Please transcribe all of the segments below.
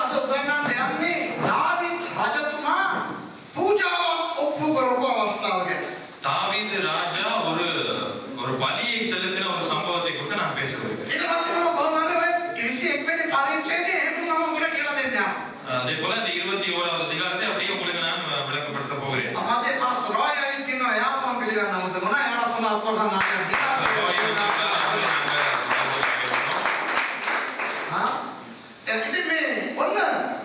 අද උගන්වන්න යන්නේ දාවිද් රජතුමා පූජාවක් ඔප්පු කරපු අවස්ථාව ගැන. தாவீது ராஜா ஒரு ஒரு பலியை செலுத்தின ஒரு சம்பவத்தை குறித்து நான் பேச விரும்புகிறேன். ඊට පස්සේ මම කොහොමද ඔය 21 වෙනි පරිච්ඡේදයේ එහෙම මම ඔබට කියලා දෙන්නම්. அதே போல இந்த 21வது அதிகாரத்தை அப்படியே உங்களுக்கு நான் விளக்கப்படுத்த போகிறேன். අපේ පාස් රොයි අයින් තියනවා යාම මම පිළිගන්න අමතක වුණා. යාම තමයි අත්වසන් ආදී. ඉතින් මේ ඔන්න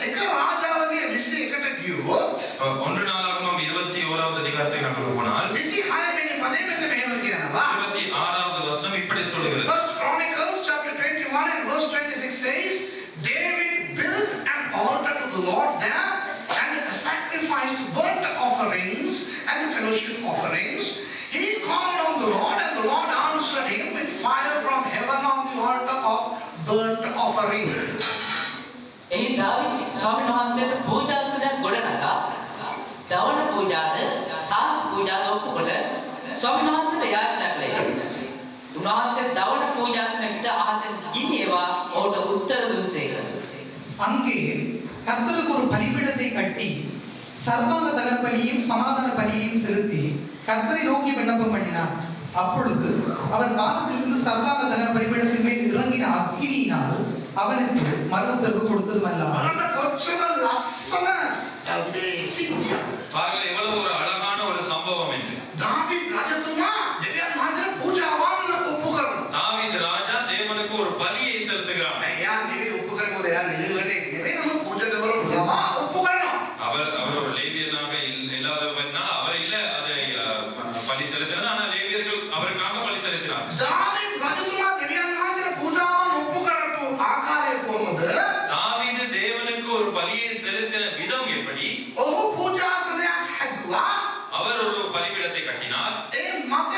එක රාජාවලිය 21ට ගියොත් ஒன்று நாளாகமம் 21வது அதிகாரத்தை நாங்கள் போனால் 26 වෙනි පදේ මෙන්න මෙහෙම කියනවා. 26வது வசனம் இப்படி சொல்லுகிறது. First Chronicles chapter 21 and verse 26 says, David built an altar to the Lord there and sacrificed burnt offerings and fellowship offerings. He called on the Lord and the Lord answered him with fire from heaven on the altar of burnt offering. එහි දාවිද ස්වාමීන් වහන්සේට පූජාසනයක් ගොඩනගා දවන පූජාද සාත් පූජාද ඔක්කොට ස්වාමීන් වහන්සේට යාඥා කළේ. උන්වහන්සේ දවන පූජාසනයට අහසෙන් ගිනියවා ඔහුට උත්තර දුන්සේක. அங்கே கர்த்தருக்கு ஒரு பலிபீடத்தை கட்டி சர்வாங்க தகன பலியையும் சமாதான பலியையும் செலுத்தி கர்த்தரை நோக்கி விண்ணப்பம் பண்ணினார். அப்பொழுது அவர் வானத்திலிருந்து சர்வாங்க தகன பலிபீடத்தின் மேல் இறங்கின அக்கினியினால் அவனுக்கு மரணத்திற்கு கொடுத்ததுமல்லாமல் බලන්න කොච්චර ලස්සන මේ සිද්ධියක්. பாருங்கள் எவ்வளவு ஒரு அழகான ஒரு சம்பவம் என்று. දාවිද් රජතුමා දෙවියන් වහන්සේට පූජාවන් ඔප්පු කරනවා. தாவீது ராஜா தேவனுக்கு ஒரு பலியை செலுத்துகிறார். එයා නෙවෙයි ඔප්පු කරනකොට එයා නිලුවනේ නෙවෙයි නමුත් පූජකවරු යවා ඔප්පු කරනවා. அவர் ஒரு லேவியனாக இல்லாதவனால் அவர் இல்ல அதை பலி செலுத்தினார். ஆனால் லேவியர்கள் அவருக்காக பலி செலுத்தினார். දාවිද් රජතුමා දෙවියන් වහන්සේට පූජාවන් ඔප්පු කරපු ආකාරය කොහොමද? தாவீது தேவனுக்கு ஒரு பலியை செலுத்தின விதம் எப்படி? ඔහු පූජාසනයක් හැදුවා. அவர் ஒரு பலிபீடத்தை கட்டினார். ඒ මත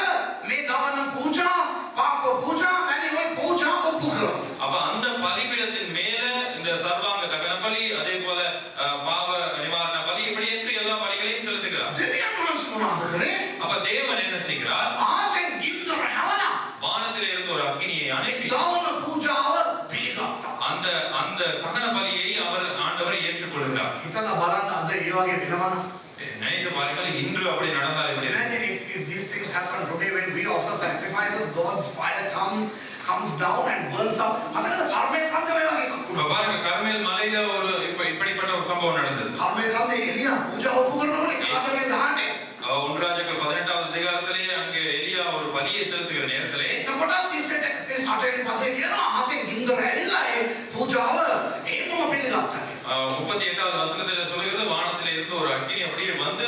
මේ දවන පූජා, පාප පූජා, වැනි ওই පූජා ඔප්පු කරනවා. அப்ப அந்த பலிபீடத்தின் மேல இந்த சர்வாங்க தகன பலி அதே போல பாவ நிவாரண பலி இப்படி என்று எல்லா பலிகளையும் செலுத்துகிறார். දෙවියන් වහන්සේ මොනවද කරේ? அப்ப தேவன் என்ன செய்கிறார்? ආසෙන් ගින්දර යවලා வானத்திலே இருந்து ஒரு அக்கினியை அனுப்பி දවන පූජාව පිළිගත්තා. அந்த அந்த தகன பலியை அவர் ஆண்டவரை ஏற்றுக்கொள்கிறார். හිතලා බලන්න අද ඒ වගේ වෙනවනම් நினைத்து பாருங்கள், இன்று அப்படி நடந்தால் எப்படி இருக்கும்? imagine if these things happen today when we offer sacrifices, God's fire comes down and burns up. අදකද කර්මයේ කන්ද වේ වගේ இப்ப பாருங்க, கர்மேல் மலையில ஒரு இப்படிப்பட்ட ஒரு சம்பவம் நடந்தது. කර්මයේ කන්දේ එලියා පූජා ඔප්පු කරනකොට කාටද 18 ஒன்று ராஜாக்கள் 18வது அதிகாரத்திலே அங்கே எலியா ஒரு பலியை செலுத்துகிற நேரத்திலே එතකොට 38 වෙනි පදේ කියනවා අහසෙන් ගින්දර ඇවිල්ලා ඒ පූජාව ඒමම පිළිගත්තා. 38வது வசனத்திலே சொல்கிறது, வானத்திலே இருந்து ஒரு அக்கினி அப்படியே வந்து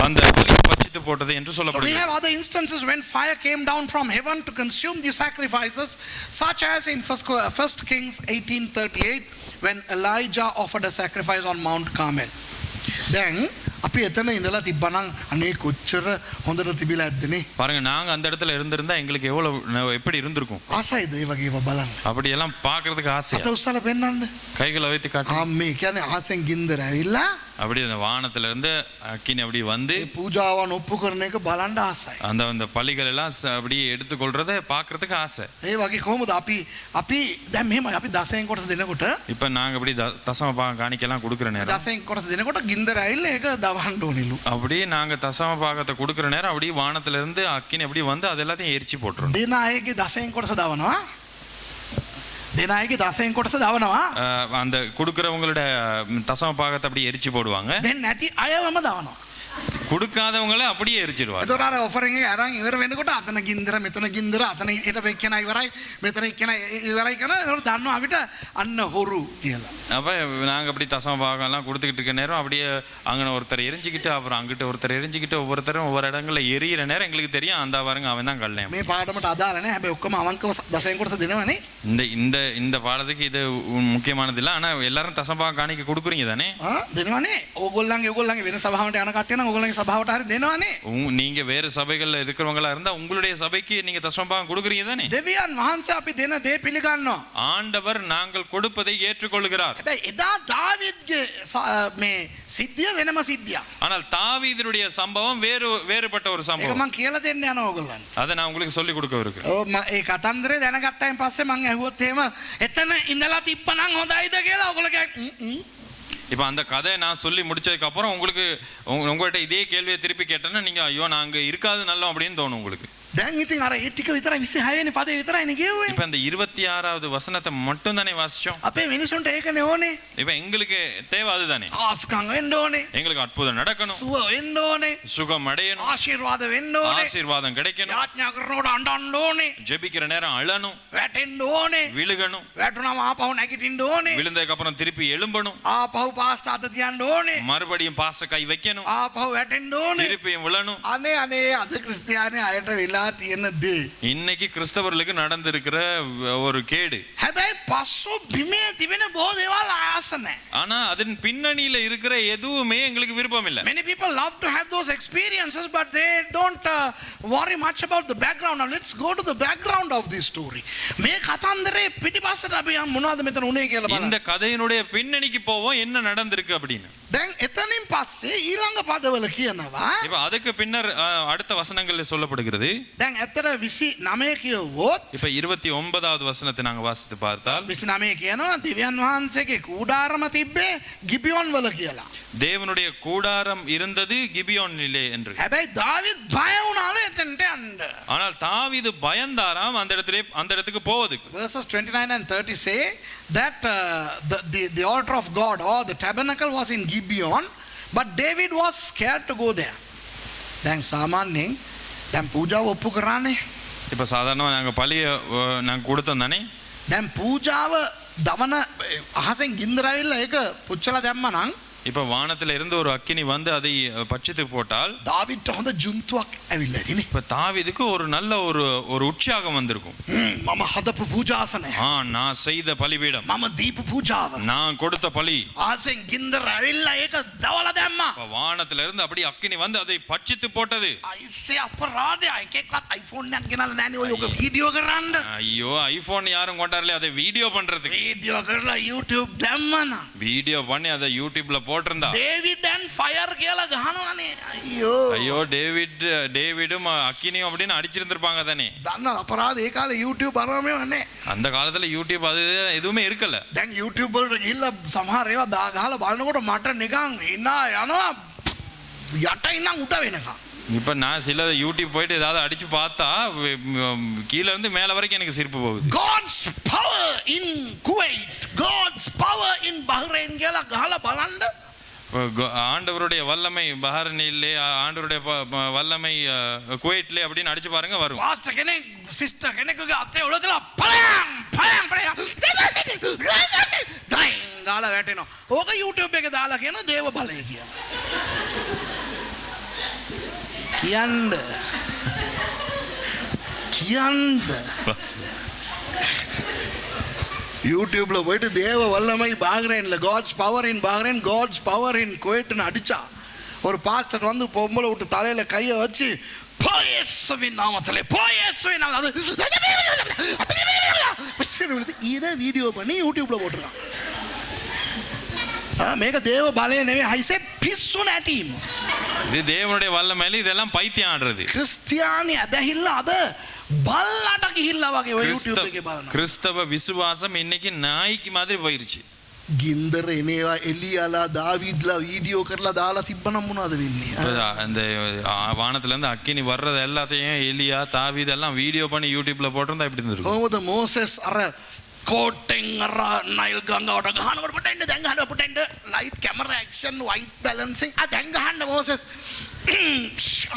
அந்த பலியை பட்சித்து போட்டது என்று So we சொல்லப்படுகிறது. have other instances when fire came down from heaven to consume the sacrifices, such as in 1 Kings 18:38 when Elijah offered a sacrifice on Mount Carmel. Then අපි එතන ඉඳලා තිබ්බනම් අනේ කොච්චර හොඳට තිබිලා ඇද්දනේ. பாருங்க, நாங்க அந்த இடத்துல இருந்திருந்தா எங்களுக்கு எவ்வளவு எப்படி இருந்திருக்கும். ආසයිද ඒ වගේ ඒවා බලන්න. அப்படி எல்லாம் பார்க்கிறதுக்கு ஆசையா. අත උස්සලා පෙන්නන්න. கைகளை வைத்து காட்டு. මේ කියන්නේ අහසෙන් ගින්දර ඇවිල්ලා அப்படி அந்த வானத்துல இருந்து அக்கினி அப்படி வந்து ඒ පූජාවන් ඔප්පු කරන එක බලන්න ආසයි. அந்த அந்த பலிகள் எல்லாம் அப்படியே எடுத்துக்கொள்றத பார்க்கிறதுக்கு ஆசை. ඒ වගේ කොහොමද අපි දැන් මෙහෙමයි අපි දසයෙන් කොටස දෙනකොට இப்ப நாங்க அப்படி தசம பாகம் காணிக்கலாம் கொடுக்குற நேரம் දසයෙන් කොටස දෙනකොට ගින්දර ඇවිල්ලා ඒක දවන්න ඕනෙලු. அப்படியே நாங்க தசம பாகத்தை கொடுக்குற நேரம் அப்படியே வானத்துல இருந்து அக்கினி அப்படி வந்து அது எல்லாத்தையும் எரிச்சு போட்டுரும். දෙන අයගේ දසයෙන් කොටස දවනවා. දෙන අයගේ දසයෙන් කොටස දවනවා. அந்த கொடுக்குறவங்களோட தசம பாகத்தை அப்படியே எரிச்சு போடுவாங்க. දැන් නැති අයවම දවනවා. கொடுக்காதவங்கள அப்படியே எரிச்சிடுவாங்க. එතකොට අර ඔෆරින් එක අරන් ඉවර වෙනකොට අතන ගින්දර මෙතන ගින්දර අතන ඊට වෙක්කන ඉවරයි මෙතන එක්කන ඉවරයි කරන ඒකට දන්නවා අපිට අන්න හොරු කියලා. அப்ப நாங்க அப்படி தசம பாகம் எல்லாம் கொடுத்துக்கிட்டு இருக்க நேரம் அப்படியே அங்கே ஒருத்தர் எரிஞ்சுக்கிட்டு அப்புறம் அங்கிட்ட ஒருத்தர் எரிஞ்சுக்கிட்டு ஒவ்வொருத்தரும் ஒவ்வொரு இடங்கள்ல எரியிற நேரம் எங்களுக்கு தெரியும் அந்த பாருங்க அவன் தான் கல்யாணம். මේ පාඩමට අදාළ නැහැ. හැබැයි ඔක්කොම අවංකව දසයෙන් කොටස දෙනවනේ. இந்த இந்த இந்த பாடத்துக்கு இது முக்கியமானது இல்லை. ஆனா எல்லாரும் தசம பாகம் காணிக்க கொடுக்குறீங்க தானே? දෙනවනේ. ඕගොල්ලන්ගේ වෙන සභාවට යන කට්ටිය නම් ඕගොල්ලන්ගේ සභාවට හරි දෙනවනේ. நீங்க வேறு சபைகள்ல இருக்கிறவங்களா இருந்தா உங்களுடைய சபைக்கு நீங்க தசமபாகம் கொடுக்குறீங்க தானே. දෙවියන් වහන්සේ අපි දෙන දේ පිළිගන්නවා. ஆண்டவர் நாங்கள் கொடுப்பதை ஏற்றுக்கொள்கிறார். හැබැයි එදා දාවිද්ගේ මේ සිද්ධිය වෙනම සිද්ධියක්. ஆனால் தாவீதுடைய சம்பவம் வேறுபட்ட ஒரு ඒක சம்பவம். මම කියලා දෙන්න යනවා ඕගොල්ලන්ට. அதை நான் உங்களுக்கு சொல்லி கொடுக்க இருக்கிறேன். ඔව් ඒ කතන්දරේ දැනගත්තායින් පස්සේ මම ඇහුවොත් එහෙම එතන ඉඳලා තිබ්බනම් හොඳයිද කියලා ඔයගොල්ලෝ இப்போ அந்த கதையை நான் சொல்லி முடிச்சதுக்கு அப்புறம் உங்களுக்கு உங்கள்கிட்ட இதே கேள்வியை திருப்பி கேட்டேன்னா நீங்க ஐயோ நான் அங்க இருக்காது நல்லோம் அப்படின்னு தோணும் உங்களுக்கு. දැන් ඉතින් අර ඒ ටික විතරයි 26 වෙනි පදේ විතරයිනේ කියුවේ. இப்போ அந்த 26வது வசனத்தை மட்டும் தானே வாசிச்சோம். අපේ මිනිසුන්ට ඒකනේ ඕනේ. இப்போ எங்களுக்கு தேவை அதுதானே. ආස්කම් වෙන්න ඕනේ. எங்களுக்கு அற்புதம் நடக்கணும், සුව වෙන්න ඕනේ. சுகம் அடையணும், ආශිර්වාද වෙන්න ඕනේ. ஆசீர்வாதம் கிடைக்கணும், යාඥා කරනකොට අඬන්න ඕනේ. ஜெபிக்கிற நேரம் அழணும், වැටෙන්න ඕනේ. விழுகணும், වැටුනම ආපහු නැගිටින්න ඕනේ. விழுந்ததுக்கு அப்புறம் திருப்பி எழும்பணும், ආපහු පාස්ට අත තියන්න ඕනේ. மறுபடியும் பாஸ்ட கை வைக்கணும், ආපහු වැටෙන්න ඕනේ. திருப்பியும் விழணும். අනේ අද ක්‍රිස්තියානි අයට වෙලා තියෙන දේ. இன்னைக்கு கிறிஸ்தவர்களுக்கு நடந்திருக்கிற ஒரு கேடு. හැබැයි පස්සු බිමේ තිබෙන බොහෝ දේවල් ආස නැහැ. ஆனா அதன் பின்னணியில இருக்கிற எதுவுமே எங்களுக்கு விருப்பம் இல்ல. Many people love to have those experiences but they don't worry much about the background. Now let's go to the background of this story. මේ කතන්දරේ පිටිපස්සට අපි මොනවද මෙතන උනේ කියලා බලන්න. இந்த கதையினுடைய பின்னணிக்கு போவோம் என்ன நடந்திருக்கு அப்படின்னு. දැන් එතනින් පස්සේ ඊළඟ පදවල කියනවා. இப்ப அதுக்கு பின்னர் அடுத்த வசனங்கள்ல சொல்லப்படுகிறது. දැන් ඇත්තට 29 කියවොත් இப்ப 29வது வசனத்தை நாங்க வாசித்து பார்த்தால் 29 කියනවා දෙවියන් වහන්සේගේ කූඩාරම තිබ්බේ ගිබියොන් වල කියලා. தேவனுடைய கூடாரம் இருந்தது கிபியோனிலே என்று. හැබැයි දාවිද් බය වුණාලු එතනට යන්න. ஆனால் தாவீது பயந்தாராம் அந்த இடத்துக்கு போவதுக்கு. Verses 29 and 30 say that the altar of God or the tabernacle was in Gibeon but David was scared to go there. දැන් සාමාන්‍යයෙන් දැන් පූජාව ඔප්පු කරානේ. இப்ப சாதாரணமா நாங்க பலிய நாங்க கொடுத்தோம் தானே. දැන් පූජාව දවන අහසෙන් ගින්දර ඇවිල්ලා ඒක පුච්චලා දැම්මනම් இப்ப வானத்துல இருந்து ஒரு அக்கினி வந்து அதை பட்சித்து போட்டால் දාවිද්ට හොඳ ජුන්තුවක් ඇවිල්ලා ඉතිනේ. இப்ப தாவீதுக்கு ஒரு நல்ல ஒரு உற்சாகம் வந்திருக்கும். මම හදපු පූජාසනය. நான் செய்த பலிபீடம், මම දීපු පූජාව. நான் கொடுத்த பலி අහසෙන් ගින්දර ඇවිල්ලා ඒක දවලා දැම්මා. இப்ப வானத்துல இருந்து அப்படி அக்கினி வந்து அதை பட்சித்து போட்டது. අයිසේ අපරාධය එකෙක්වත් iPhone එකක් ගෙනල්ලා නැන්නේ ඔය ඔක වීඩියෝ කරන්න. ஐயோ ஐபோன் யாரும் கொண்டாடல அதை வீடியோ பண்றதுக்கு. වීඩියෝ කරලා YouTube දැම්මනා. வீடியோ பண்ணி அதை யூடியூப்ல போட்டிருந்தா David and fire කියලා ගහනවානේ. අයියෝ. ஐயோ டேவிடும் அக்கினியும் அப்படின்னு அடிச்சிருந்திருப்பாங்க தானே. දන්න අපරාධ ඒ කාලේ YouTube අරමෙව නැහැ. அந்த காலத்துல யூடியூப் அது எதுவுமே இருக்கல. දැන් YouTube වලට ගිහිල්ලා සමහර ඒවා ගහලා බලනකොට මට නිකන් ඉන්නා යනවා යට ඉන්නම් උඩ වෙනකම්. இப்ப நான் சில யூடியூப் போயிட்டு ஏதாவது அடிச்சு பார்த்தா கீழ இருந்து மேல வரைக்கும் எனக்கு சிரிப்பு போகுது. God's power in Kuwait, God's power in Bahrain කියලා ගහලා බලන්න. ஆண்டவருடைய வல்லமை பஹ்ரைனிலே, ஆண்டவருடைய வல்லமை குவைட்ல அப்படின்னு அடிச்சு பாருங்க வரும். පාස්ටර් කෙනෙක් සිස්ටර් කෙනෙකුගේ අතේ උලදලා පලයන් ගාලා වැටෙනවා. ඕක YouTube එකේ දාලා කියන දේව බලය කියලා. කියන්න YouTube ல போயிட்டு தேவ வல்லமை பாக்ரைன்ல God's power in Bahrain, God's power in Kuwait னு அடிச்சா ஒரு பாஸ்டர் வந்து பொம்பளை விட்டு தலையில கையை வச்சு போயேசுவின் நாமத்திலே போயேசுவின் நாமத்திலே இதை வீடியோ பண்ணி யூடியூப்ல போட்டுருக்கான். මේක දේව බලය නෙවෙයි හයිසේ පිස්සු නැටීම. இது தேவனுடைய வல்லமையில இதெல்லாம் பைத்தியம் ஆடுறது. ක්‍රිස්තියානි ඇදහිල්ල අද බල්ලට ගිහිල්ලා වගේ ඔය YouTube එකේ බලනවා. கிறிஸ்தவ விசுவாசம் இன்னைக்கு நாய்க்கு மாதிரி போயிருச்சு. ගින්දර එනේවා එලියලා දාවිද්ලා වීඩියෝ කරලා දාලා තිබ්බනම් මොනවද වෙන්නේ? அந்த வானத்துல இருந்து அக்கினி வர்றது எல்லாத்தையும் எலியா தாவீது எல்லாம் வீடியோ பண்ணி யூடியூப்ல போட்டிருந்தா எப்படி இருந்திருக்கும்? කොහොමද මෝසෙස් අර කෝටෙන් අර නයිල් ගංගාවට ගහනකොට පුටෙන්ද දැන් ගහන්න පුටෙන්ද light camera action white balancing දැන් ගහන්න මෝසෙස්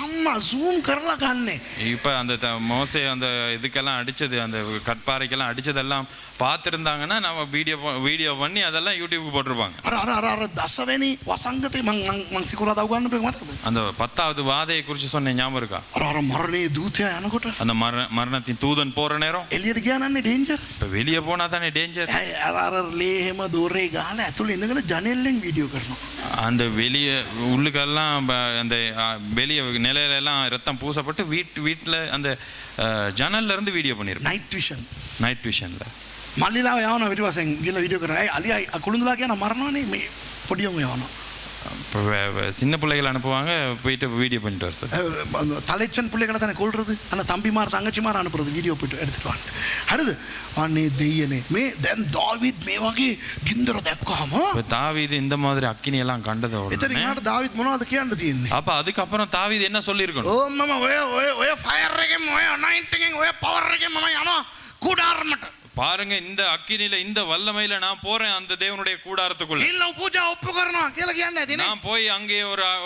அம்மா ஜூம் කරලා ගන්නෙ. இப்ப அந்த மோசே அந்த இதுக்கெல்லாம் அடிச்சது அந்த கற்பாறைக்கெல்லாம் அடிச்சதெல்லாம் பார்த்துருந்தாங்கன்னா நம்ம வீடியோ பண்ணி அதெல்லாம் யூடியூப்க்கு போட்டிருப்பாங்க. අර දසවෙනි වසංගතේ මං සිකුරාදා උගන්වපු එක මතකද? அந்த 10வது வாதையை குறித்து சொன்ன ஞாபகம் இருக்கா? අර මරණයේ දූතයා යනකොට அந்த மரணத்தின் தூதன் போற நேரம் එළියට ගියා නන්නේ ඩේන්ජර්. இப்ப வெளியே போனா தானே டேஞ்சர். අර ලේ හැම දෝරේ ගහලා ඇතුළේ ඉඳගෙන ජනෙල්ලෙන් වීඩියෝ කරනවා. அந்த வெளியே உள்ளுக்கெல்லாம் அந்த வெளியே நிலையிலெல்லாம் ரத்தம் பூசப்பட்டு வீட்டில் அந்த ஜன்னல்ல இருந்து வீடியோ பண்ணியிருப்பேன். நைட் விஷனில் මල්ලිලාව යවන පිටිපස්සෙන් ගිහලා වීඩියෝ කරා. අලියා කුළුඳුලා කියන මරනවනේ මේ පොඩියම යවනවා. சின்ன பிள்ளைகள் அனுப்புவாங்க, போயிட்டு வீடியோ பண்ணிட்டு வர சார். தலைச்சன் பிள்ளைகளை தானே கொள்றது. ஆனால் தம்பிமார் தங்கச்சிமார் அனுப்புறது வீடியோ போயிட்டு எடுத்துட்டு வாங்க. හරිද? අනේ දෙයියනේ මේ දැන් දාවිත් මේ වගේ ගින්දර දැක්කහම தாவீது இந்த மாதிரி அக்கினி எல்லாம் கண்டதோட එතන යාට දාවිත් මොනවද කියන්න තියෙන්නේ? அப்ப அதுக்கப்புறம் தாவீது என்ன சொல்லியிருக்கணும்? ඕ මම ඔය ෆයර් එකෙන් ඔය අනයින්ටින් එකෙන් ඔය පවර් එකෙන් මම යනවා கூடாரමට. பாருங்க, இந்த அக்கினியில இந்த வல்லமையில நான் போறேன் அந்த தேவனுடைய கூடாரத்துக்குள்ள. இல்ல பூஜா ஒப்பு කරනවා කියලා කියන්නේ නැතිනේ. நான் போய் அங்கே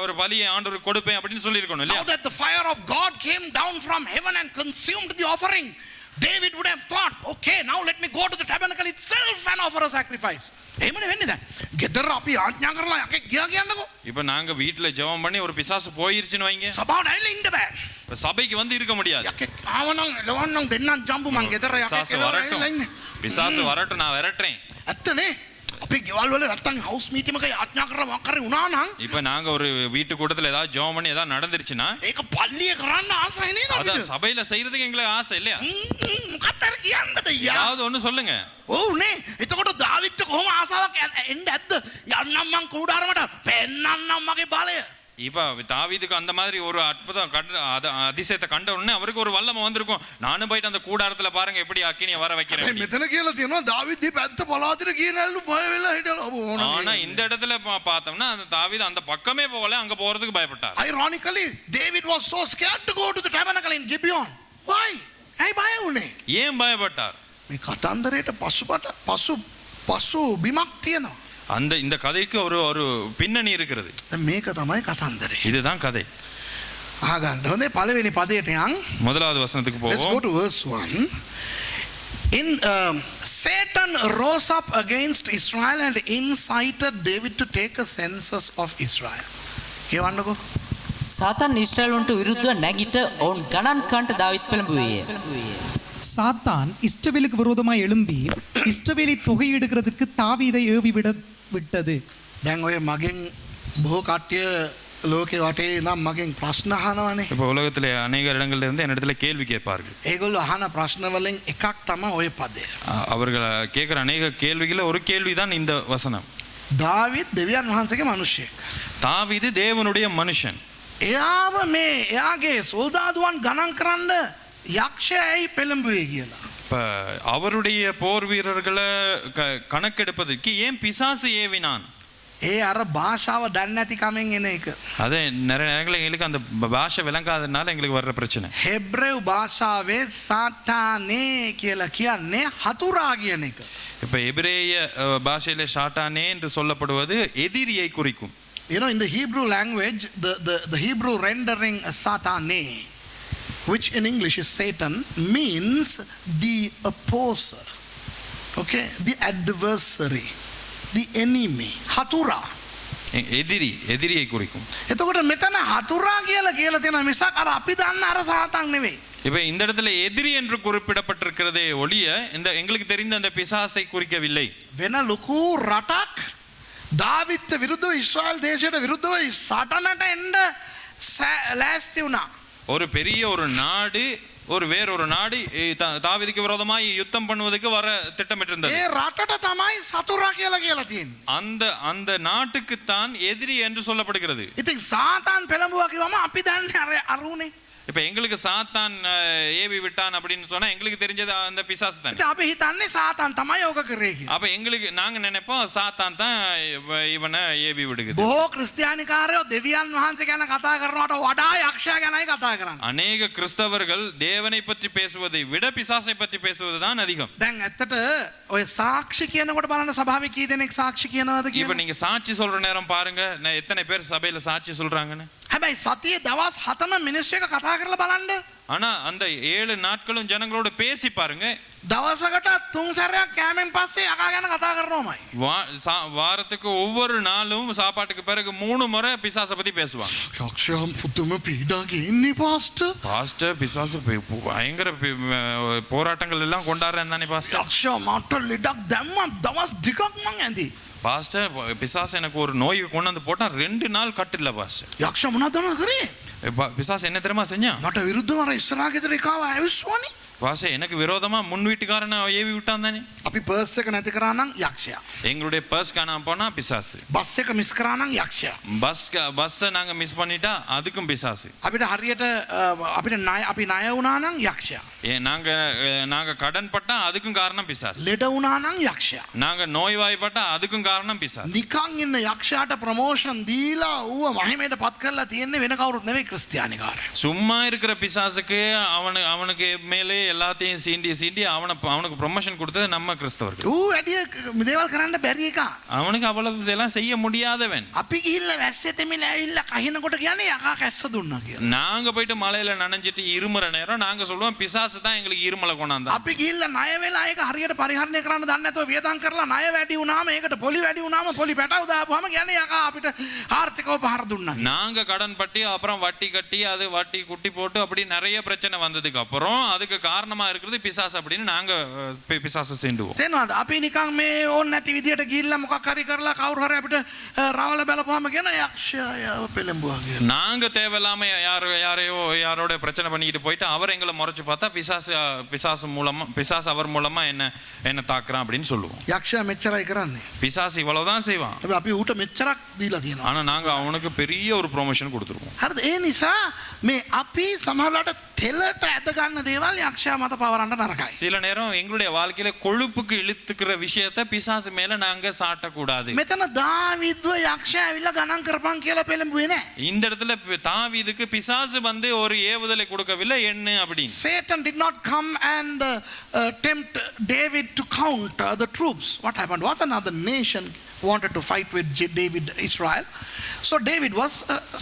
ஒரு பலியை ஆண்டவருக்கு கொடுப்பேன் அப்படின்னு சொல்லியிருக்கணும் இல்லையா? Now that the fire of God came down from heaven and consumed the offering, David would have thought, okay, now let me go to the tabernacle itself and offer a sacrifice. එහෙමනේ වෙන්නේ දැන්. ගෙදර අපි ආඥා කරලා යකේ ගියා කියන්නකෝ. இப்ப நாங்க வீட்ல ஜெபம் பண்ணி ஒரு பிசாசு போயிருச்சுன்னு வைங்க. සභාවට ඇවිල්ලා ඉන්න බෑ. இப்ப சபைக்கு வந்து இருக்க முடியாது. යකේ ආවනම් ලවන්නම් දෙන්නම් ජම්බු මං ගෙදර යකේ பிசாசு வரட்டும். பிசாசு வரட்டும், நான் விரட்டுறேன். ඇත්තනේ. අපි ගෙවල් වල නැත්තම් හවුස් මීටින් එකක ආඥා කරලා මොකක් කරේ වුණා නම් இப்ப நாங்க ஒரு வீட்டு கூட்டத்துல ஏதாவது ஜெபம் பண்ணி ஏதாவது நடந்துருச்சுன்னா ඒක පල්ලිය කරන්න ආසයි නේද? அத சபையில செய்யறதுக்கு எங்களுக்கு ஆசை இல்லையா? මොකක්ද කියන්නද යා? ஏதாவது ஒண்ணு சொல்லுங்க. ඔව් නේ. එතකොට දාවිත්ට කොහොම ආසාවක් එන්න ඇද්ද? යන්නම් මං කුඩාරමට පෙන්නන්නම් මගේ බලය. இப்ப தாவீதுக்கு அந்த மாதிரி ஒரு அற்புதம் அதிசயத்தை கண்ட உடனே அவருக்கு ஒரு வல்லமை வந்திருக்கும். நானும் போயிட்டு அந்த கூடாரத்துல பாருங்க எப்படி அக்கினியை வர வைக்கிறேன். මෙතන කියලා තියෙනවා දාවිත් මේ පැත්ත පලාතට ගියේ නැල්ලු බය වෙලා හිටලා. ஆனா இந்த இடத்துல பார்த்தோம்னா அந்த தாவீது அந்த பக்கமே போகல, அங்க போறதுக்கு பயப்பட்டார். Ironically, David was so scared to go to the tabernacle in Gibeon. Why? ඇයි බය වුනේ? ஏன் பயப்பட்டார்? මේ කතන්දරේට පසු බිමක් තියෙනවා. அந்த இந்த கதைக்கு ஒரு பின்னணி இருக்கிறது. මේක තමයි කතන්දරේ. இதுதான் கதை. අහගන්න හොඳේ පළවෙනි පදයට යන්. முதலாவது வசனத்துக்கு Let's go போவோம். to verse 1. In Satan rose up against Israel and incited David to take a census of Israel. කියවන්නකෝ. සාතන් ඊශ්‍රායලුන්ට විරුද්ධව නැගිට ඔවුන් ගණන් කන්ට දාවිත් පෙළඹුවේය. சாத்தான் இஸ்ரவேலுக்கு விரோதமாய் எழும்பி இஸ்ரவேலை தொகையிடுகிறதுக்கு தாவீதை ஏவி விட்டது. දැන් ඔය මගෙන් බොහෝ කට්ටිය ලෝකේ වටේ ඉඳන් මගෙන් ප්‍රශ්න අහනවානේ. இப்போ உலகத்துல அநேக இடங்கள்ல இருந்து என்னிடத்துல கேள்வி கேட்பார்கள். ඒගොල්ලෝ අහන ප්‍රශ්න වලින් එකක් තමයි ඔය පදය. அவர்கள் கேட்கிற அநேக கேள்விகள ஒரு கேள்விதான் இந்த வசனம். දාවිත් දෙවියන් වහන්සේගේ මිනිසෙක්. தாவீது தேவனுடைய மனுஷன். එයාව මේ එයාගේ සොල්දාදුවන් ගණන් කරන්න යක්ෂයයි පෙළඹුවේ කියලා. இப்ப அவருடைய போர் வீரர்களை கணக்கெடுப்பதற்கு ஏன் பிசாசு ஏவினான்? ඒ අර භාෂාව දන්නේ නැති කමෙන් එන එක. அதே நிறைய நேரங்களில் எங்களுக்கு அந்த பாஷை விளங்காதனால எங்களுக்கு வர்ற பிரச்சனை. හෙබ්‍රෙව් භාෂාවේ සාතානේ කියලා කියන්නේ හතුරා කියන එක. இப்ப எபிரேய பாஷையில ஷாட்டானே என்று சொல்லப்படுவது எதிரியை குறிக்கும். You know, in the Hebrew language, the Hebrew rendering satane, which in English is Satan, means the opposer. Okay? The adversary. The enemy. Hatura. எதிரியை குறிக்கும். එතකොට මෙතන හතුරා කියලා තියෙනවා මිසක් අර අපි දන්න අර සාතන් නෙවෙයි. இப்ப இந்த இடத்துல எதிரி என்று குறிப்பிடப்பட்டிருக்கிறதே ஒழிய இந்த எங்களுக்கு தெரிந்த அந்த பிசாசை குறிக்கவில்லை. වෙන ලොකු රටක් දාවිත්ට විරුද්ධව ඉස්රායල් දේශයට විරුද්ධව සටනට එන්න ලෑස්ති වුණා. ஒரு பெரிய ஒரு நாடு வேறொரு நாடு தாவீதுக்கு விரோதமாய் யுத்தம் பண்ணுவதற்கு வர திட்டமிட்டிருந்தது. ඒ රටට තමයි සතුරා කියලා තියෙන්නේ. அந்த நாட்டுக்கு தான் எதிரி என்று சொல்லப்படுகிறது. ඉතින් සාතාන් පෙළඹුවා කිව්වම අපි දන්නේ අරුනේ. இப்ப எங்களுக்கு சாத்தான் ஏவி விட்டான் அப்படின்னு சொன்னா எங்களுக்கு தெரிஞ்சது அந்த பிசாசு தான். ඉතින් අපි හිතන්නේ සාතාන් තමයි ඕක කරේ කියලා. அப்ப எங்களுக்கு நாங்க நினைப்போம் சாத்தான் தான் இவனை ஏவி விடுகிறது. බොහෝ ක්‍රිස්තියානිකාරයෝ දෙවියන් වහන්සේ ගැන කතා කරනවට වඩා යක්ෂයා ගැනයි කතා කරන්නේ. அநேக கிறிஸ்தவர்கள் தேவனை பற்றி பேசுவதை விட பிசாசை பற்றி பேசுவதுதான் அதிகம். දැන් ඇත්තට ඔය සාක්ෂි කියනකොට බලන්න සභාවේ කී දෙනෙක් සාක්ෂි කියනවද இப்ப කියලා. நீங்க சாட்சி சொல்ற நேரம் பாருங்க எத்தனை பேர் சபையில சாட்சி சொல்றாங்கன்னு. හැබැයි සතියේ දවස් 7ම මිනිස්සු එක කතා කරලා බලන්න. ஆனா அந்த 7 நாட்களும் ஜனங்களோட பேசி பாருங்க. දවසකට 3 සැරයක් කෑමෙන් පස්සේ යකා ගැන කතා කරනවාමයි. வாரத்துக்கு ஒவ்வொரு நாளும் சாப்பாட்டுக்கு பிறகு 3 முறை பிசாசை பத்தி பேசுவாங்க. යක්ෂයා පුදුම පීඩාවක ඉන්නේ පාස්ටර්. பாஸ்டர் பிசாசு பயங்கர போராட்டங்கள் எல்லாம் கொண்டாடுறேன் தானே பாஸ்டர். යක්ෂයා මට ලෙඩක් දැම්මා දවස් දෙකක් මං ඇඳි. பாஸ்டர் பிசாசு எனக்கு ஒரு நோய் கொண்டு வந்து போட்டா 2 நாள் கட்டில்ல பாஸ்டர். යක්ෂයා මොනවද කරේ? பிசாசு என்ன தெரியுமா செஞ்சா? මට විරුද්ධව අර ඉස්සරහා ගෙදර එකාව ඇවිස්සුවනේ. பாஸ்டர் எனக்கு விரோதமா முன் வீட்டுக்காரனை ஏவி விட்டான் தானே. අපි පර්ස් එක නැති කරා නම් යක්ෂයා. எங்களுடைய பர்ஸ் காணாம போனா பிசாசு. බස් එක මිස් කරා නම් යක්ෂයා. பஸ்ஸை நாங்க மிஸ் பண்ணிட்டா அதுக்கும் பிசாசு. අපිට හරියට අපිට අපි ණය වුණා නම් යක්ෂයා. நாங்க கடன் பட்டா அதுக்கும் காரணம் பிசாசு. ලෙඩ වුණා නම් යක්ෂයා. நாங்க நோய்வாய்ப்பட்டா அதுக்கும் காரணம் பிசாசு. නිකන් ඉන්න යක්ෂයාට ප්‍රොමෝෂන් දීලා ඌව මහිමයට පත් කරලා තියෙන්නේ වෙන කවුරුත් නෙවෙයි ක්‍රිස්තියානිකාරය. சும்மா இருக்கிற பிசாசுக்கு அவனுக்கு மேலே எல்லாத்தையும் சீண்டி அவனுக்கு ப்ரொமோஷன் கொடுத்தது நம்ம கிறிஸ்தவர்கள். ඌ වැඩි දේවල් කරන්න බැරි එක. அவனுக்கு அவ்வளவு எல்லாம் செய்ய முடியாதவன். අපි ගිහිල්ලා වැස්සේ තෙමිලා ඇවිල්ලා කහිනකොට කියන්නේ යකා කැස්ස දුන්නා කියලා. நாங்க போயிட்டு மலையில நனைஞ்சிட்டு இருமுற நேரம் நாங்க சொல்லுவோம் பிசாசு தான் எங்களுக்கு இருமலை கொண்டாந்தா. අපි ගිහිල්ලා ණය වෙලා ඒක හරියට පරිහරණය කරන්න දන්නේ නැතුව වියදම් කරලා ණය වැඩි වුණාම ඒකට පොලි වැඩි වුණාම පොලි පැටව දාපුවාම කියන්නේ යකා අපිට ආර්ථිකව පහර දුන්නා. நாங்க கடன் பட்டி அப்புறம் வட்டி கட்டி அது வட்டி குட்டி போட்டு அப்படி நிறைய பிரச்சனை வந்ததுக்கு அப்புறம் அதுக்கு காரணமா இருக்கிறது பிசாசு அப்படின்னு நாங்க பிசாசு சேர்ந்துவோம். තේනවද? අපි නිකන් මේ ඕන නැති විදියට ගිහිල්ලා මොකක් හරි කරලා කවුරු හරි අපිට රවල බැලපුවාම කියන යක්ෂයා පෙළඹුවා කියලා. நாங்க தேவையில்லாம யாரோட பிரச்சனை பண்ணிக்கிட்டு போயிட்டு அவர் எங்களை முறைச்சு பார்த்தா பிசாசு அவர் மூலமா என்ன தாக்குறான் அப்படின்னு சொல்லுவோம். යක්ෂයා මෙච්චරයි කරන්නේ. பிசாசு இவ்வளவுதான் செய்வான். හැබැයි අපි ඌට මෙච්චරක් දීලා තියෙනවා. ஆனா நாங்க அவனுக்கு பெரிய ஒரு ப்ரொமோஷன் கொடுத்துருவோம். හරිද? ඒ නිසා මේ අපි සමහරවිට තෙලට ඇද ගන්න දේවල් යක්ෂයා මත පවරන්න නරකයි. சில நேரம் எங்களுடைய வாழ்க்கையில கொழுப்புக்கு இழுத்துக்கிற விஷயத்தை பிசாசு மேல நாங்க சாட்டக்கூடாது. මෙතන දාවිද්ව යක්ෂයා ඇවිල්ලා ගණන් කරපන් කියලා පෙළඹුවේ නැහැ. இந்த இடத்துல தாவீதுக்கு பிசாசு வந்து ஒரு ஏவுதலை கொடுக்கவில்லை என்ன அப்படின்னு. Satan did not come and tempt David to count the troops. What happened was another nation wanted to fight with David, Israel. So David was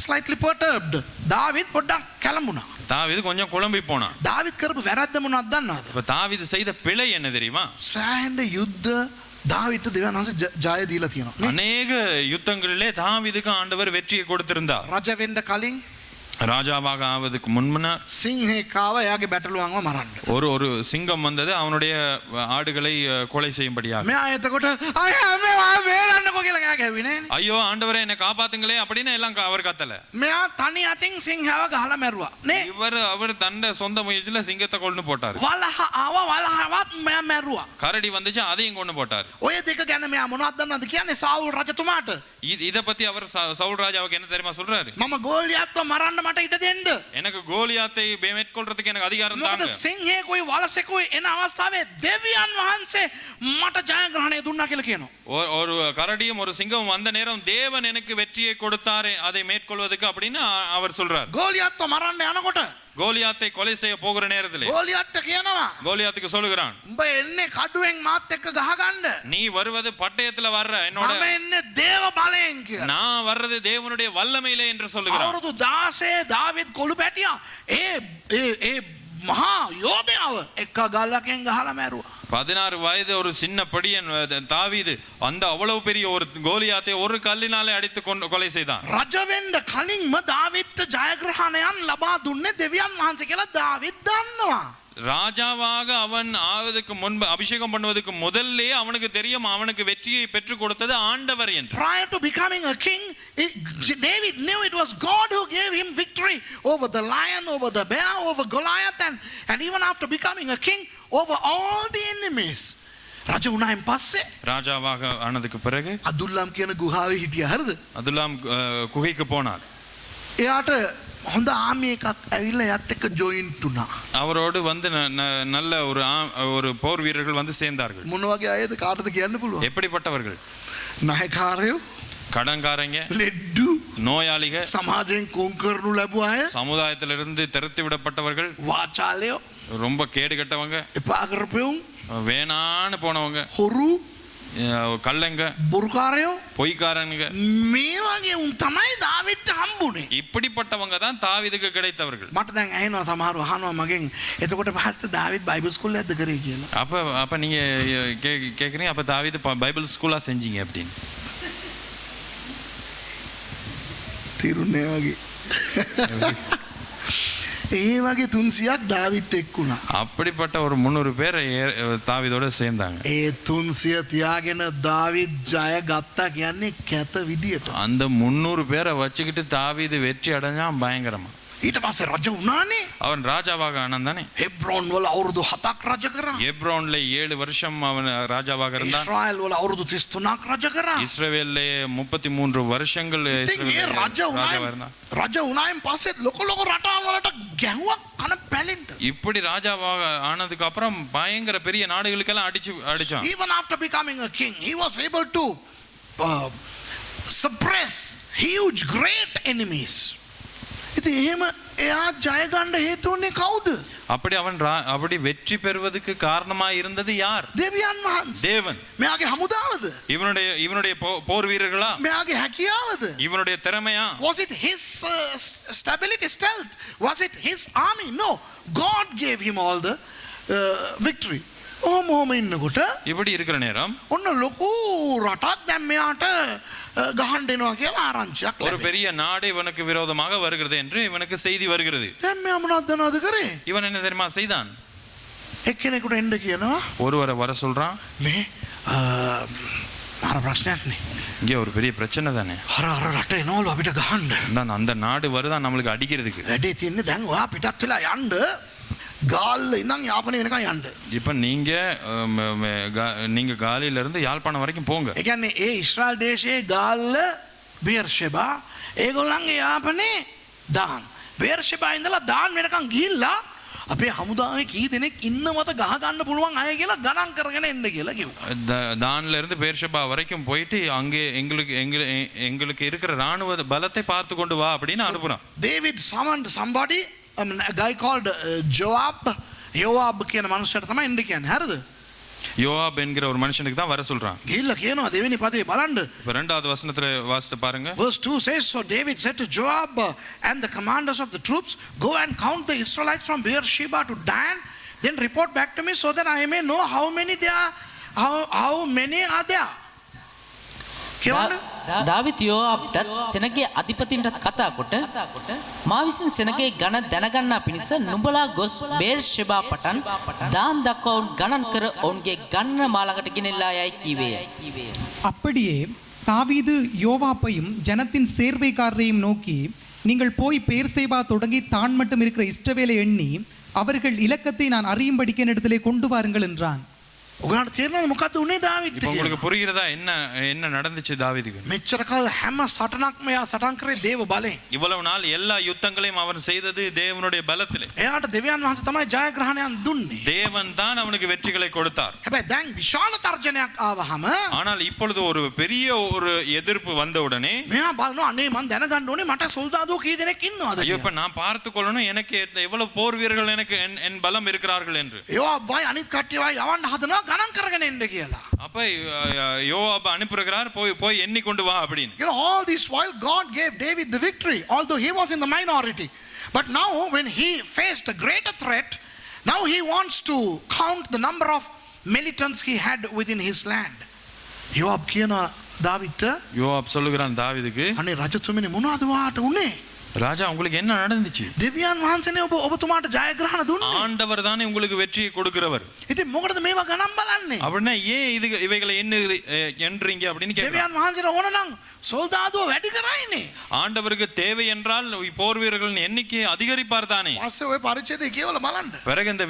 slightly perturbed. දාවිද් පොඩ්ඩක් කැළඹුණා. தாவீது கொஞ்சம் குழம்பி போனான். දාවිද් කරපු වැරද්ද මොනවද දන්නවද? இப்ப தாவீது செய்த பிழை என்ன தெரியுமா? සෑහෙන යුද්ධ දාවිද්ට දෙවියන් වහන්සේ ජය දීලා තියෙනවා. அநேக யுத்தங்களிலே தாவீதுக்கு ஆண்டவர் வெற்றியை கொடுத்திருந்தார். රජ වෙන්න කලින් ராஜாவாக ஆவதுக்கு முன்னர் සිංහෙකාව එයාගේ බැටළුවන්ව මරන්න. ஒரு சிங்கம் வந்தது அவனுடைய ஆடுகளை கொலை செய்யும்படியாக. මෙයා එතකොට මෙයා වේරන්නකෝ කියලා කෑ ගැහුවේ නෑනේ. ஐயோ ஆண்டவரே என்னை காப்பாத்துங்களே அப்படின்னு எல்லாம் அவர் கத்தல. මෙයා තනි අතින් සිංහව ගහලා මැරුවා නේ. அவர் தண்ட சொந்த முயற்சியில சிங்கத்தை கொண்டு போட்டார். වලහ වලහවත් මෙයා මැරුවා. கரடி வந்துச்சு அதையும் கொண்டு போட்டார். ඔය දෙක ගැන මෙයා මොනවද දන්නවද කියන්නේ සාවුල් රජතුමාට? இத பத்தி அவர் சவுல் ராஜாவுக்கு என்ன தெரியுமா சொல்றாரு? මම ගෝලියත්ව මරන්න මට ඉඩ දෙන්න. எனக்கு கோலியாத்தை மேற்கொள்றதுக்கு எனக்கு அதிகாரம் தாங்க. මොකද සිංහෙකුයි වලසෙකුයි එන අවස්ථාවේ දෙවියන් වහන්සේ මට ජයග්‍රහණය දුන්නා කියලා කියනවා. ஒரு கரடியும் ஒரு சிங்கமும் வந்த நேரம் தேவன் எனக்கு வெற்றியை கொடுத்தாரே அதை மேற்கொள்வதற்கு அப்படின்னு அவர் சொல்றார். ගෝලියත්ව මරන්න යනකොට கோலியாத்தை கொலை செய்ய போகிற நேரத்தில் ගෝලියත්ට කියනවා கோலியாத்துக்கு சொல்லுகிறான், උඹ එන්නේ කඩුවෙන් මාත් එක්ක ගහගන්න. நீ வருவது பட்டயத்துல வர்ற என்னோட, මම එන්නේ දේව බලයෙන් කියලා. நான் வர்றது தேவனுடைய வல்லமையிலே என்று சொல்லுகிறான். අවුරුදු 16 දාවිද් කොළු පැටියා ඒ මහා යෝධයාව එක්ක ගල්ලකින් ගහලා මැරුවා. 16 வயது ஒரு சின்ன படியன் தாவீது அந்த அவ்வளவு பெரிய ஒரு கோலியாத்தை ஒரு கல்லினாலே அடித்து கொலை செய்தான். රජ වෙන්න කලින්ම දාවිද්ට ජයග්‍රහණයන් ලබා දුන්නේ දෙවියන් වහන්සේ කියලා දාවිද් දන්නවා. ராஜாவாக அவன் ஆவதற்கு முன்பு அபிஷேகம் பண்ணுவதற்கு முதல்லே அவனுக்கு தெரியும் அவனுக்கு வெற்றியை பெற்றுக் கொடுத்தது ஆண்டவர் என்று. Prior to becoming a king, David knew it was God who gave him victory over the lion, over the bear, over Goliath, and even after becoming a king, over all the enemies. රජ වුණායින් පස්සේ ராஜாவாக ஆனதுக்கு பிறகு අදුල්ලාම් කියන ගුහාවේ හිටියා. හරිද? அதுல்லாம் குகைக்கு போனார். එයාට හොඳ ආමි එකක් ඇවිල්ලා එයාත් එක්ක ජොයින්ට් වුණා. அவரோடு வந்து நல்ல ஒரு போர் வீரர்கள் வந்து சேர்ந்தார்கள். මොන වගේ අයද කාටද කියන්න පුළුවන්? எப்படிப்பட்டவர்கள்? නායකාරයෝ, கடன்காரங்க, ලෙඩ්ඩු, நோயாளிகள், සමාජයෙන් කොන් කරනු ලැබුව අය, சமுதாயத்திலிருந்து திரட்டி விடப்பட்டவர்கள், වාචාලයෝ, ரொம்ப கேடு கட்டவங்க, එපා කරපෙවුන්, வேணான்னு போனவங்க, හොරු, கள்ளங்க, බුරුකාරයෝ பொய்க்காரனுங்க, මේ වගේ උන් තමයි දාවිද්ට හම්බුනේ. இப்படிப்பட்டவங்க தான் தாவீதுக்கு கிடைத்தவர்கள். මට දැන් ඇහෙනවා සමහරව අහනවා මගෙන් එතකොට පහස්ත දාවිද් බයිබල් ස්කූල් එකක්ද කරේ කියලා. அப்ப நீங்க கேக்குறீங்க அப்ப தாவீது பைபிள் ஸ்கூலா செஞ்சீங்க அப்படின்னு. තේරුන්නේ වගේ. ඒ වගේ 300ක් දාවිත් එක්කුණා. அப்படிப்பட்ட ஒரு 300 பேர் தாவீதோட சேர்ந்தாங்க. ඒ 300 තියාගෙන දාවිත් ජය ගත්තා කියන්නේ කැත විදියට. அந்த 300 பேரை வச்சுக்கிட்டு தாவீது வெற்றி அடைஞ்சான் பயங்கரமா. ඊට පස්සේ රජ වුණානේ. அவன் ராஜாவாக ஆனான் தானே. හෙබ්‍රෝන් වල අවුරුදු 7ක් රජ කරා. எப்ரோன்ல 7 வருஷம் அவன் ராஜாவாக இருந்தான். ඉස්රායල් වල අවුරුදු 33ක් රජ කරා. இஸ்ரவேல்ல 33 வருஷங்கள் ඉතින් ඒ ராஜாவாக இருந்தான். රජ වුණායින් පස්සේ ලොකු ලොකු රටාන් වලට ගැහුවා කන පැලෙන්න. இப்படி ராஜாவாக ஆனதுக்கு அப்புறம் பயங்கர பெரிய நாடுகளுக்கெல்லாம் அடிச்சான். Even after becoming a king, he was able to suppress huge great enemies. ඉතින් එහෙම එයා ජය ගන්න හේතු වුණේ කවුද? அப்படி வெற்றி பெறுவதற்கு காரணமாக இருந்தது யார்? දෙවියන් වහන්සේ. தேவன். මෙයාගේ හමුදාවද? இவனுடைய போர் வீரர்களா? මෙයාගේ හැකියාවද? இவனுடைய திறமையா? Was it his stability, stealth? Was it his army? No. God gave him all the victory. ඔහොම ඉන්නකොට இப்படி இருக்கிற நேரம் ඔන්න ලොකු රටක් දැන් මෙයාට ගහන්න එනවා කියලා ආරංචියක් ஒரு பெரிய நாடு இவனுக்கு விரோதமாக வருகிறது என்று இவனுக்கு செய்தி வருகிறது. දැන් මෙයා මොනවද දනවද කරේ? இவன் என்ன தெரியுமா செய்தான்? එක්කෙනෙකුට එන්න කියනවා. ஒருவரை வர சொல்றான். මේ අර ප්‍රශ්නයක් නේ. இங்கே ஒரு பெரிய பிரச்சனை தானே. අර රට එනවලු අපිට ගහන්න. அந்த நாடு வருதான் நம்மளுக்கு அடிக்கிறதுக்கு. වැඩේ තියෙන්නේ දැන් ඔයා පිටත් වෙලා යන්න. கால்ல இந்தாங்க யாழ்ப்பாணம் எனக்கா යන්න. இப்போ நீங்க காலில இருந்து யாழ்ப்பாணம் வரைக்கும் போங்க. ඒ කියන්නේ ඒ ඊශ්‍රායල් දේශයේ ගාල්ල බේර්ෂෙබා ඒගොල්ලන්ගේ යාපනේ දාන්. බේර්ෂෙබා ඉඳලා දාන් වෙනකන් ගිහිල්ලා අපේ හමුදාවේ කී දෙනෙක් ඉන්නවද ගහ ගන්න පුළුවන් අය කියලා ගණන් කරගෙන එන්න කියලා කිව්වා. தான்ல இருந்து பேர்ஷபா வரைக்கும் போயிட்டு அங்கே எங்களுக்கு இருக்கிற ராணுவ பலத்தை பார்த்து கொண்டு வா அப்படின்னு அனுப்புறான். David summoned somebody, a guy called Joab. யோவாப் කියන මනුස්සයට තමයි එන්න කියන්නේ. හරිද? யோவாப் என்கிற ஒரு மனுஷனுக்கு தான் வர சொல்றான். ගිහිල්ලා කියනවා දෙවෙනි පදේ බලන්න. இப்ப இரண்டாவது வசனத்துல வாசித்து பாருங்க. Verse 2 says, so David said to Joab and the commanders of the troops, go and count the Israelites from Beersheba to Dan, then report back to me so that I may know how many are there. David යෝආබ්ටත් සෙනගේ අධිපතින්ට කතා කොට මා විසින් සෙනගේ ගණ දැනගන්නා පිණිස නුඹලා ගොස් බේර්ෂෙබා පටන් දාන් දක්වා වුන් ගණන් කර ඔවුන්ගේ ගණන මාළඟට ගෙනෙල්ලා යයි කීවේය. அப்படியே தாவீது யோவாப்பையும் ஜனத்தின் சேர்வைக்காரரையும் நோக்கி, நீங்கள் போய் பேர்சேபா தொடங்கி தான் மட்டும் இருக்கிற இஸ்ரவேலை எண்ணி அவர்கள் இலக்கத்தை நான் அறியும்படிக்கு என்னிடத்திலே கொண்டு வாருங்கள் என்றான். උගලන්ට තේරෙනවද මොකද්ද උනේ දාවිත්? இப்போ உங்களுக்கு புரிகிறதா என்ன நடந்துச்சு தாவீதுக்கு? මෙච්චර කාල හැම සටනක්ම එයා සටන් කරේ දේව බලයෙන්. இவ்வளவு நாள் எல்லா யுத்தங்களையும் அவன் செய்தது தேவனுடைய பலத்திலே. එයාට දෙවියන් වහන්සේ තමයි ජයග්‍රහණයන් දුන්නේ. தேவன் தான் அவனுக்கு வெற்றிகளை கொடுத்தார். හැබැයි දැන් විශාල තර්ජනයක් ආවහම ஆனால் இப்பொழுது ஒரு பெரிய ஒரு எதிர்ப்பு வந்தவுடனே මෙයා බලනවා අනේ මං දැනගන්න ඕනේ මට සොල්දාදුවෝ කී දෙනෙක් ඉන්නවද ஐயோ කියලා. இப்ப நான் பார்த்து கொள்ளணும் எனக்கு எவ்வளவு போர் வீரர்கள் எனக்கு என் பலம் இருக்கிறார்கள் என்று. யோவாப் වයි අනිත් කට්ටිය වයි යවන්න හදනවා ගණන් කරගෙන එන්න කියලා. அப்ப யோவாப் அனுப்புகிறார் போய் எண்ணி கொண்டு வா அப்படின்னு. You know, all this while God gave David the victory, although he was in the minority. But now when he faced a greater threat, now he wants to count the number of militants he had within his land. யோவாப் කියනවා දාවිද්ට, யோவாப் சொல்லுகிறான் தாவீதுக்கு, අනේ රජතුමනි මොනවද වාට උනේ? ராஜா உங்களுக்கு என்ன நடந்துச்சு? දෙවියන් වහන්සේනේ ඔබතුමාට ජයග්‍රහණ දුන්නේ. ஆண்டவர் தானே உங்களுக்கு வெற்றியை கொடுக்கிறவர். ඉතින් මොකටද මේවා ගණන් බලන්නේ? அப்படின்னா ஏன் இவைகளை எண்றீங்க அப்படின்னு கேக்குறான். දෙවියන් වහන්සේට ඕන නම් සොල්දාදුව වැඩි කරයිනේ. ஆண்டவருக்கு தேவை என்றால் போர் வீரர்களின் எண்ணிக்கையை அதிகரிப்பார் தானே. පස්සේ ওই පරිච්ඡේදය කියවලා බලන්න. பிறகு இந்த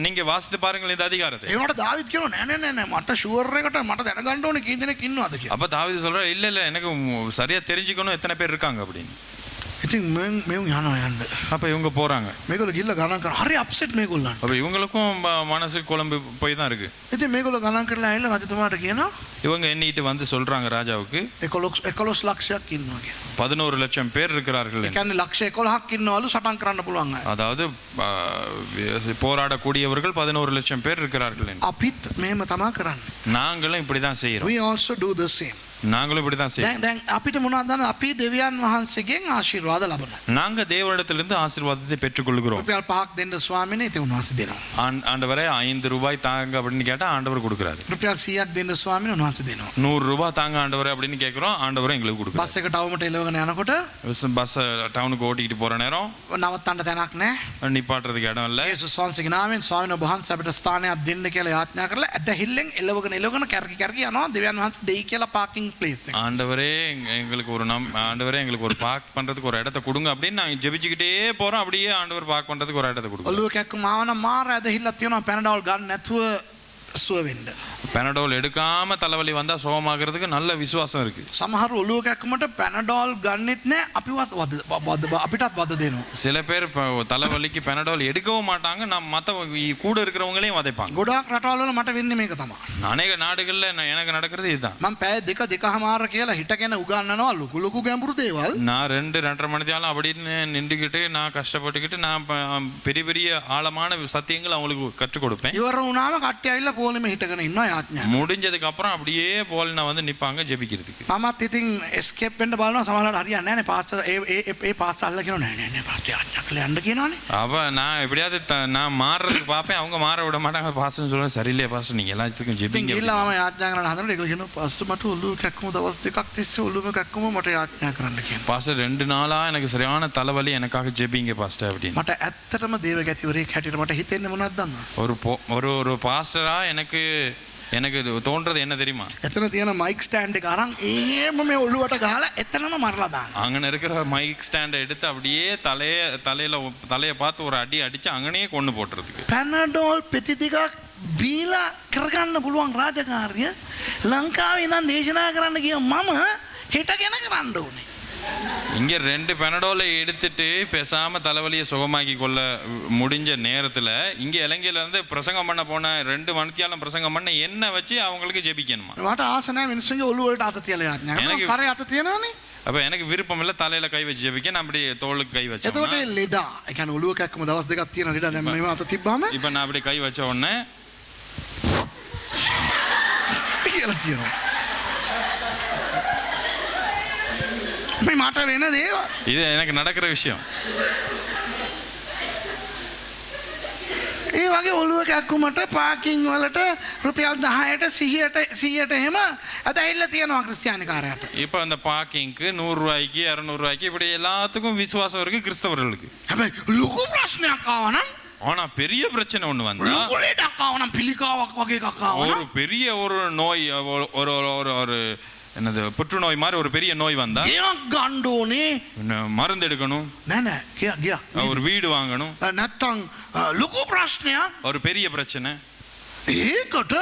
நீங்க வாசித்து பாருங்கள் இந்த அதிகாரத்தை. ඒවට දාවිත් කියනවා නෑ මට ෂුවර් එකට මට දැනගන්න ඕනේ කී දෙනෙක් ඉන්නවද කියලා. அப்ப தாவீது சொல்றார் இல்ல எனக்கு சரியா தெரிஞ்சுக்கணும் எத்தனை பேர் இருக்காங்க அப்படின்னு. ඉතින් මෙවුන් යනවා යන්න. அப்போ இவங்க போகிறாங்க. මේගොල්ලෝ ගිහිල්ලා ගණන් කරා. හරි අප්සෙට් මේගොල්ලන්. அப்போ இவங்களுக்கும் மனசு குழம்பு போய் தான் இருக்குது. ඉතින් මේගොල්ලෝ ගණන් කරලා ඇවිල්ලා රජතුමාට කියනවා இவங்க எண்ணிட்டு வந்து சொல்கிறாங்க ராஜாவுக்கு 11 ලක්ෂයක් ඉන්නවා කියලා. 11 லட்சம் பேர் இருக்கிறார்கள் ඒ என்று. කියන්නේ ලක්ෂ 11ක් ඉන්නවලු සටන් කරන්න පුළුවන් අය. அதாவது போராடக்கூடியவர்கள் 11 லட்சம் பேர் இருக்கிறார்கள் என்று. අපිත් මෙහෙම තමා කරන්නේ. நாங்களும் இப்படி தான் செய்கிறோம். We also do the same. நாங்களும் இப்படி தான் செய்கிறோம். දැන් අපිට මොනවද දන්න අපි දෙවියන් වහන්සේගෙන් ආශිර්වාද ලබනවා. நாங்கள் தேவனிடத்திலிருந்து ஆசீர்வாதத்தை பெற்றுக்கொள்கிறோம். රුපියල් 5ක් දෙන්න ස්වාමීනි ඉතින් උන්වහන්සේ දෙනවා. ஆண்டவரே 5 ரூபாய் தாங்க அப்படின்னு கேட்டால் ஆண்டவர் கொடுக்குறாரு. රුපියල් 100ක් දෙන්න ස්වාමීනි උන්වහන්සේ දෙනවා. 100 ரூபாய் தாங்க ஆண்டவரே அப்படின்னு கேட்குறோம், ஆண்டவரே எங்களுக்கு கொடுக்குறாரு. බස් එක ටවුමට එලවගෙන යනකොට பஸ் டவுனுக்கு ஓட்டிக்கிட்டு போகிற நேரம் නවත්තන්න තැනක් නැහැ. நிப்பாட்டுறதுக்கு இடம் இல்லை. යේසුස් වහන්සේගේ නාමයෙන් ස්වාමීන් වහන්සේ අපිට ස්ථානයක් දෙන්න කියලා යාඥා කරලා ඇදහිල්ලෙන් එලවගෙන කැරකි යනවා දෙවියන් වහන්සේ දෙයි කියලා පාකින් ප්ලේස් එක. ஆண்டவரே எங்களுக்கு ஆண்டவரே எங்களுக்கு ஒரு பார்க் பண்ணுறதுக்கு ஒரு இடத்த கொடுங்க அப்படின்னு நாங்கள் ஜெபிச்சுக்கிட்டே போகிறோம். அப்படியே ஆண்டவர் பார்க் பண்ணுறதுக்கு ஒரு இடத்த கொடுங்க. ඔළුව කැක්කම ආවනම් මාර ඇදහිල්ලක් තියෙනවා පැනඩෝල් ගන්න නැතුව සුව වෙන්න. பெனடோல் எடுக்காம தலைவலி வந்தா சுகமாகிறதுக்கு நல்ல விசுவாசம் இருக்கு. සමහර ඔළුව කැක්කමට පැනඩෝල් ගන්නෙත් නැහැ අපිවත් අපිටත් වද දෙනවා. சில பேர் தலைவலிக்கு பெனடோல் எடுக்கவும் மாட்டாங்க. மற்ற கூட இருக்கிறவங்களையும் வதைப்பாங்க. ගොඩාක් රටවල් වල මට වෙන්නේ මේක තමයි. அநேக நாடுகளில் எனக்கு நடக்கிறது இதுதான். මම පැය දෙකමාර කියලා හිටගෙන උගන්වනවා ලොකු ගැඹුරු දේවල්. நான் 2-2.5 மணி நேரம் அப்படின்னு நின்றுக்கிட்டு நான் கஷ்டப்பட்டுக்கிட்டு நான் பெரிய பெரிய ஆழமான சத்தியங்கள் அவங்களுக்கு கற்றுக் கொடுப்பேன். ඉවර වුණාම කට්ටිය ඇවිල්ලා පොළෙම හිටගෙන ඉන්නවා යාඥා. முடிஞ்சதுக்கு அப்புறம் அப்படியே போலினா வந்து நிப்பாங்க ஜெபிக்கிறதுக்கு. මමත් ඉතින් එස්කේප් වෙන්න බලනවා සමහරවිට හරියන්නේ නැහැ නේ පාස්ටර් ඒ පාස්ටර් අල්ල කියනවා නෑ පාස්ටර් යාඥා කළා යන්න කියනවනේ. அவ நான் எப்படியாவது நான் மாறுறதுக்கு பார்ப்பேன், அவங்க மாற விட மாட்டாங்க. பாஸ்டர் சொல்லுவேன் சரியில்லையே பாஸ்டர் நீங்கள் எல்லாத்துக்கும் ඉතින් ஜெபிங்க. ගිහිල්ලා මම යාඥා කරන්න හදනකොට ඒගොල්ලෝ කියනවා පාස්ටර් මට ඔළුව කැක්කම දවස් දෙකක් තිස්සේ ඔළුව කැක්කම මට යාඥා කරන්න කියනවා. பாஸ்டர் 2 நாளா எனக்கு சரியான தலைவலி, எனக்காக ஜெபிங்க பாஸ்டர் அப்படின்னு. මට ඇත්තටම දේව ගැතිවරයෙක් හැටියට මට හිතෙන්නේ මොනවද දන්නවද? ஒரு பாஸ்டரா எனக்கு தோன்றது என்ன தெரியுமா? එතන තියෙන මයික් ස්ටෑන්ඩ් එක අරන් එහෙම මේ ඔළුවට ගහලා එතනම මරලා දාන්න. அங்கே இருக்கிற மைக் ஸ்டாண்டை எடுத்து அப்படியே தலையை பார்த்து ஒரு அடி அடிச்சு அங்கனையே கொண்டு போட்டுறதுக்கு. පැනඩෝල් පෙති ටිකක් බීලා කරගන්න පුළුවන් රාජකාරිය ලංකාවේ ඉඳන් දේශනා කරන්න ගිය මම හිටගෙන කරන්න ඕනේ. இங்கே 2 பெனடோலை எடுத்துட்டு பேசாம தலைவலியை சுகமாக்கி கொள்ள முடிஞ்ச நேரத்தில் இங்கே இலங்கையிலேருந்து பிரசங்கம் பண்ண போன 2 மணித்தியாலம் பிரசங்கம் பண்ண என்ன வச்சு அவங்களுக்கு ஜெபிக்கணுமா? මට ආස නැහැ මිනිස්සුන්ගේ ඔළුව වලට අත තියලා යාඥා කරනවා. කරේ අත තියනවනේ. அப்போ எனக்கு விருப்பம் இல்லை தலையில கை வச்சு ஜெபிக்க. நான் அப்படி தோளுக்கு கை வச்சேன். එතකොට ඒ ලෙඩා ඒ කියන්නේ ඔළුව කැක්කම දවස් දෙකක් තියෙන ලෙඩා දැන් මේව අත තිබ්බාම இப்போ நான் அப்படி கை வச்ச உடனே කියලා තියෙනවා. මේ මට වෙන දේවල්. இது எனக்கு நடக்கிற விஷயம். ඒ වගේ ඔළුව කැක්කුමට පාකින් වලට රුපියල් 10ට 100ට එහෙම ඇදහිල්ල තියෙනවා ක්‍රිස්තියානි කාරයාට. இப்போ அந்த பார்க்கிங்க்கு 100 ரூபாய்க்கு 200 ரூபாய்க்கு இப்படி எல்லாத்துக்கும் விசுவாசம் இருக்கு கிறிஸ்தவர்களுக்கு. හැබැයි ලොකු ප්‍රශ්නයක් ආවනම් ஆனா பெரிய பிரச்சனை ஒண்ணு வந்தா, ලොකු ලෙඩක් ආවනම් පිළිකාවක් වගේ එකක් ආවනම් ஒரு பெரிய ஒரு நோய் ஒரு ஒரு என்னது புற்றுநோய் மாதிரி ஒரு பெரிய நோய் வந்தா ගියක් ගන්න ඕනේ. மருந்து எடுக்கணும், නෑ ගියා ஒரு வீடு வாங்கணும், නැත්තම් ලොකු ප්‍රශ්නයක්. ஒரு பெரிய பிரச்சனை. ඒකට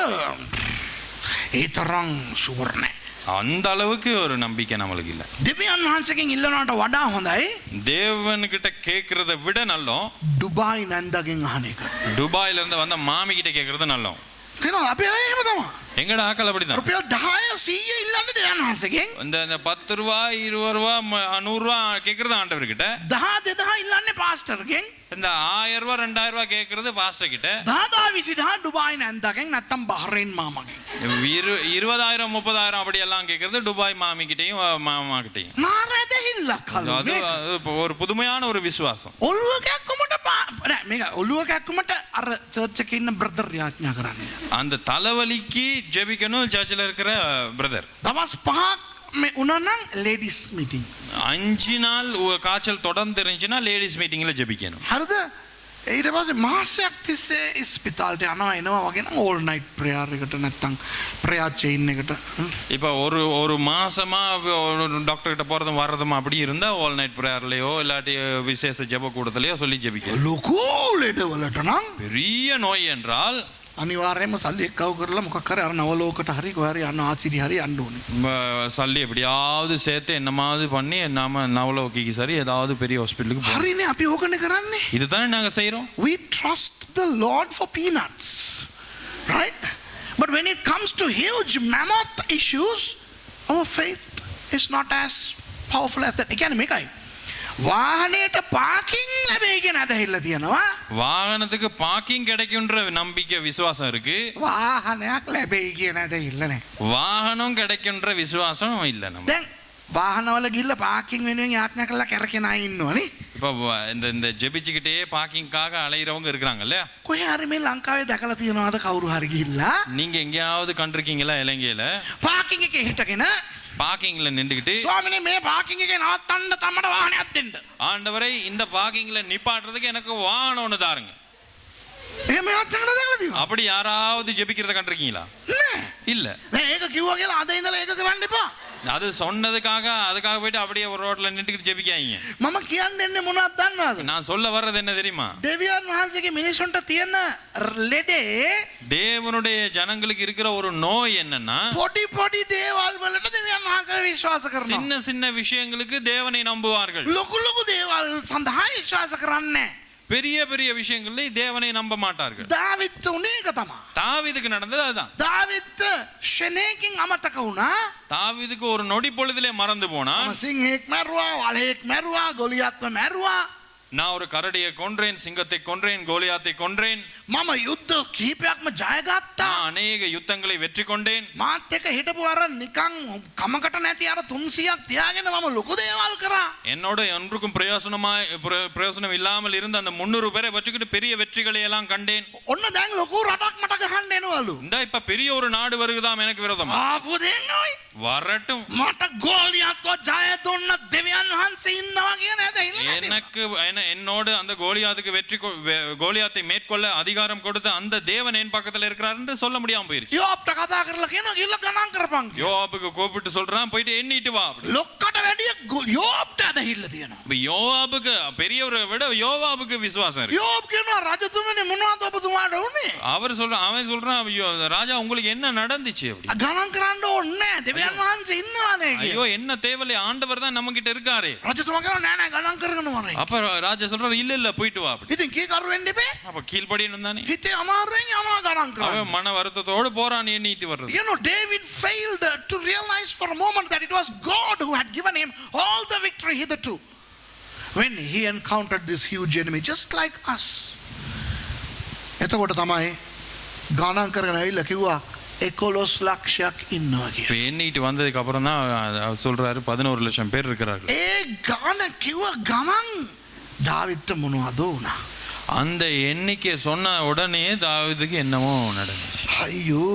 ඒ තරම් ෂුවර් නෑ. அந்த அளவுக்கு ஒரு நம்பிக்கை நம்மளுக்கு இல்லை. දෙවියන් වහන්සේගෙන් ඉල්ලනවට වඩා හොඳයි தேவன்கிட்ட கேட்கறத விட நல்லோம் டுபாய் நந்தගෙන් අහන එක. துபாயில இருந்து வந்த மாமி கிட்ட கேட்கறது நல்லோம். තේනවා අපි අය එහෙම තමයි. எங்கட ஆக்கள் அப்படிதான். රුපියල් 10 100 ඉල්ලන්නේ දෙවියන් වහන්සේගෙන්. இந்த 10 ரூபாய் 20 ரூபாய் 100 ரூபாய் கேட்கறது ஆண்டவர்கிட்ட. 10 2000 ඉල්ලන්නේ පාස්ටර්ගෙන්. இந்த 1000 ரூபாய் 2000 ரூபாய் கேட்கறது பாஸ்டர் கிட்ட. 10,000 டுபாய் நந்தගෙන් නැත්තම් බහරේන් මාමගෙන්. 20,000 30,000 அப்படி எல்லாம் கேட்கறது துபாய் மாமி கிட்டயும் மாமா கிட்டயும். නාරද හිල්ලක් அது ஒரு புதுமையான ஒரு விசுவாசம். ඔළුව කැක්කුමට නෑ මේක ඔළුව කැක්කුමට අර චර්ච් එකේ ඉන්න බ්‍රදර් යාඥා කරන්නේ. அந்த தலைவலிக்கு ஜெபிக்கணும் சர்ச்சில் இருக்கிற பிரதர். දවස් 5ක් මේ උනනම් ලේඩිස් මීටින්. 5 நாள் காய்ச்சல் தொடர்ந்து இருந்துச்சுன்னா லேடிஸ் மீட்டிங்ல ஜெபிக்கணும். හරිද? ඊට පස්සේ මාසයක් තිස්සේ ස්පිතාලට යනවා එනවා වගේ නම් ඕල් නයිට් ප්‍රේයර් එකට නැත්තම් ප්‍රේයර් චේන් එකට. இப்போ ஒரு மாசமா டாக்டர் கிட்ட போறதும் வர்றதும் அப்படி இருந்தா ஆல் நைட் பிரேயர்லயோ இல்லாட்டி விசேஷ ஜெப கூடத்திலயோ சொல்லி ஜெபிக்கணும். ලොකු ලෙඩ වලට නම් பெரிய நோய் என்றால் අනිවාර්යයෙන්ම සල්ලි එක්කව කරලා මොකක් හරි අර නවලෝකට හරි කොහරි යන්න ආසිරි හරි යන්න ඕනේ. சல்லி எப்படியாவது சேர்த்து என்னமாவது பண்ணி நாம நவலோகிக்கு சரி ஏதாவது பெரிய ஹாஸ்பிட்டலுக்கு போகணும். හරිනේ අපි ඕකනේ කරන්නේ. இதுதானே நாங்க செய்றோம். We trust the Lord for peanuts. Right? But when it comes to huge mammoth issues, our faith is not as powerful as that. ඒ කියන්නේ මේකයි. වාහනයට පාකින් ලැබෙයි කියන අදහිල්ල තියෙනවා. வாகனத்துக்கு பார்க்கிங் கிடைக்கும்ன்ற நம்பிக்கை விசுவாசம் இருக்கு. වාහනයක් ලැබෙයි කියන අදහිල්ල නැහැ. வாகனம் கிடைக்கும்ன்ற விசுவாசம் இல்ல நம்ம. දැන් වාහනවල ගිහිල්ලා පාකින් වෙනුවෙන් යාඥා කරලා කැරකෙන අය ඉන්නවනේ. இப்போ இந்த ஜெபிச்சுக்கிட்டே பார்க்கிங்காக அலையிறவங்க இருக்கிறாங்க இல்லையா? කොහේ හරි මේ ලංකාවේ දැකලා තියෙනවද කවුරු හරි ගිහිල්ලා நீங்க எங்கேயாவது கண்டிருக்கீங்களா இலங்கையில පාකින් එකේ හිටගෙන பார்க்கிங்ல நின்றுக்கிட்டு ස්වාමිනේ මේ පාකින් එකේ නවත්තන්න තමට වාහනයක් දෙන්න. ஆண்டவரை இந்த பார்க்கிங்ல நிப்பாட்டுறதுக்கு எனக்கு வாகனம் ஒன்று தாருங்க. එහෙම යාඥා කරලා දැකලා තියෙනවද? அப்படி யாராவது ஜெபிக்கிறத கண்டிருக்கீங்களா? නෑ. இல்ல. දැන් ඒක කිව්වා කියලා අද ඉඳලා ඒක කරන්න එපා. அது சொன்னதுக்காக அதுக்காக போயிட்டு அப்படியே ஒரு ரோட்ல நின்றுக்கிட்டு ஜெபிக்காதீங்க. මම කියන්නේ මොනවද දන්නවද? நான் சொல்ல வர்றது என்ன தெரியுமா? දෙවියන් වහන්සේගේ මිනිසුන්ට තියෙන ලෙඩේ தேவனுடைய ஜனங்களுக்கு இருக்கிற ஒரு நோய் என்னன்னா පොඩි පොඩි දේවල් වලට දෙවියන් වහන්සේ විශ්වාස කරනවා. சின்ன சின்ன விஷயங்களுக்கு தேவனை நம்புவார்கள். ලොකු ලොකු දේවල් සඳහා විශ්වාස කරන්නේ නැහැ. பெரிய பெரிய விஷயங்களை தேவனை நம்ப மாட்டார்கள். දාවිත් උනේ ඒක තමයි. தாவீதுக்கு நடந்தது அதுதான். දාවිත් ෂෙනේකින් අමතක වුණා. தாவீதுக்கு ஒரு நொடி பொழுதிலே மறந்து போனான். මම සිංහෙක් මැරුවා, වලහෙක් මැරුවා, ගොලියත්ව මැරුවා. நான் ஒரு கரடியை கொன்றேன், சிங்கத்தை கொன்றேன், கோலியாத்தை கொன்றேன். මම යුද්ධ කිහිපයක්ම ජයගත්තා. நான் அநேக யுத்தங்களை வெற்றி கொண்டேன். මාත් එක්ක හිටපු අර නිකන් කමකට නැති අර 300ක් තියාගෙන මම ලොකු දේවල් කරා. என்னோட ஒன்றுக்கும் பிரயோசனம் இல்லாமல் இருந்த அந்த 300 பேரை வச்சுக்கிட்டு பெரிய வெற்றிகளை எல்லாம் கண்டேன். ඔන්න දැන් ලොකු රටක් මට ගහන්න එනවලු. இந்த இப்ப பெரிய ஒரு நாடு வருகுதாம் எனக்கு விரோதமா. ආපු දෙන්නෝයි. வரட்டும். මට ගෝලියත්ව ජය දුන්න දෙවියන් වහන්සේ ඉන්නවා කියන ඇද ඉල්ලන්නේ. எனக்கு என்னோடு அந்த கோலியாத்துக்கு கோலியாத்தை மேற்கொள்ள அதிகாரம் கொடுத்த அந்த தேவன் என் பக்கத்துல இருக்கிறார் என்று சொல்ல முடியாம போயிருச்சு. යෝබ්ට කතා කරලා කියනවා ගිල්ල ගණන් කරපන්. யோவாபுக்கு கூப்பிட்டு சொல்றான் போயிட்டு எண்ணிட்டு வா அப்படி. ලොක්කට වැඩිය යෝබ්ට ඇදහිල්ල තියෙනවා. இப்ப யோவாபுக்கு பெரியவரை விட யோவாபுக்கு விசுவாசம் இருக்கு. යෝබ් කියනවා රජතුමනි මොනවද ඔබතුමාට උනේ? அவன் சொல்றான் ஐயோ ராஜா உங்களுக்கு என்ன நடந்துச்சு அப்படி. ගණන් කරන්න ඕනේ නැහැ. දෙවියන් වහන්සේ ඉන්නවනේ කිය. ஐயோ என்ன தேவலை ஆண்டவர் தான் நம்ம கிட்ட இருக்காரு. රජතුමා කියනවා නෑ නෑ ගණන් කරගෙන වරේ. அப்ப ராஜா சொல்றாரு இல்ல இல்ல போயிட்டு வா அப்படி. ඉතින් කී කරු වෙන්න එපේ. அப்ப கீழ்ப்படியணும் தானே. හිතේ අමාරුවෙන් යනවා ගණන් කරන්න. அவன் மன வருத்தத்தோடு போறான் எண்ணிட்டு வர்றது. You know, David failed to realize for a moment that it was God who had given him all the victory hitherto when he encountered this huge enemy just like us. එතකොට තමයි ගණන් කරගෙන ඇවිල්ලා කිව්වා 11 ලක්ෂයක් ඉන්නවා இப்ப කියලා. எண்ணிட்டு வந்ததுக்கு அப்புறம் தான் அவர் சொல்றாரு 11 லட்சம் பேர் இருக்கிறார்கள். ඒ ගාන කිව්ව ගමන් දාවිද්ට මොනවද වුණා? அந்த எண்ணிக்கை சொன்ன உடனே தாவீதுக்கு என்னமோ நடந்துச்சு. අයියෝ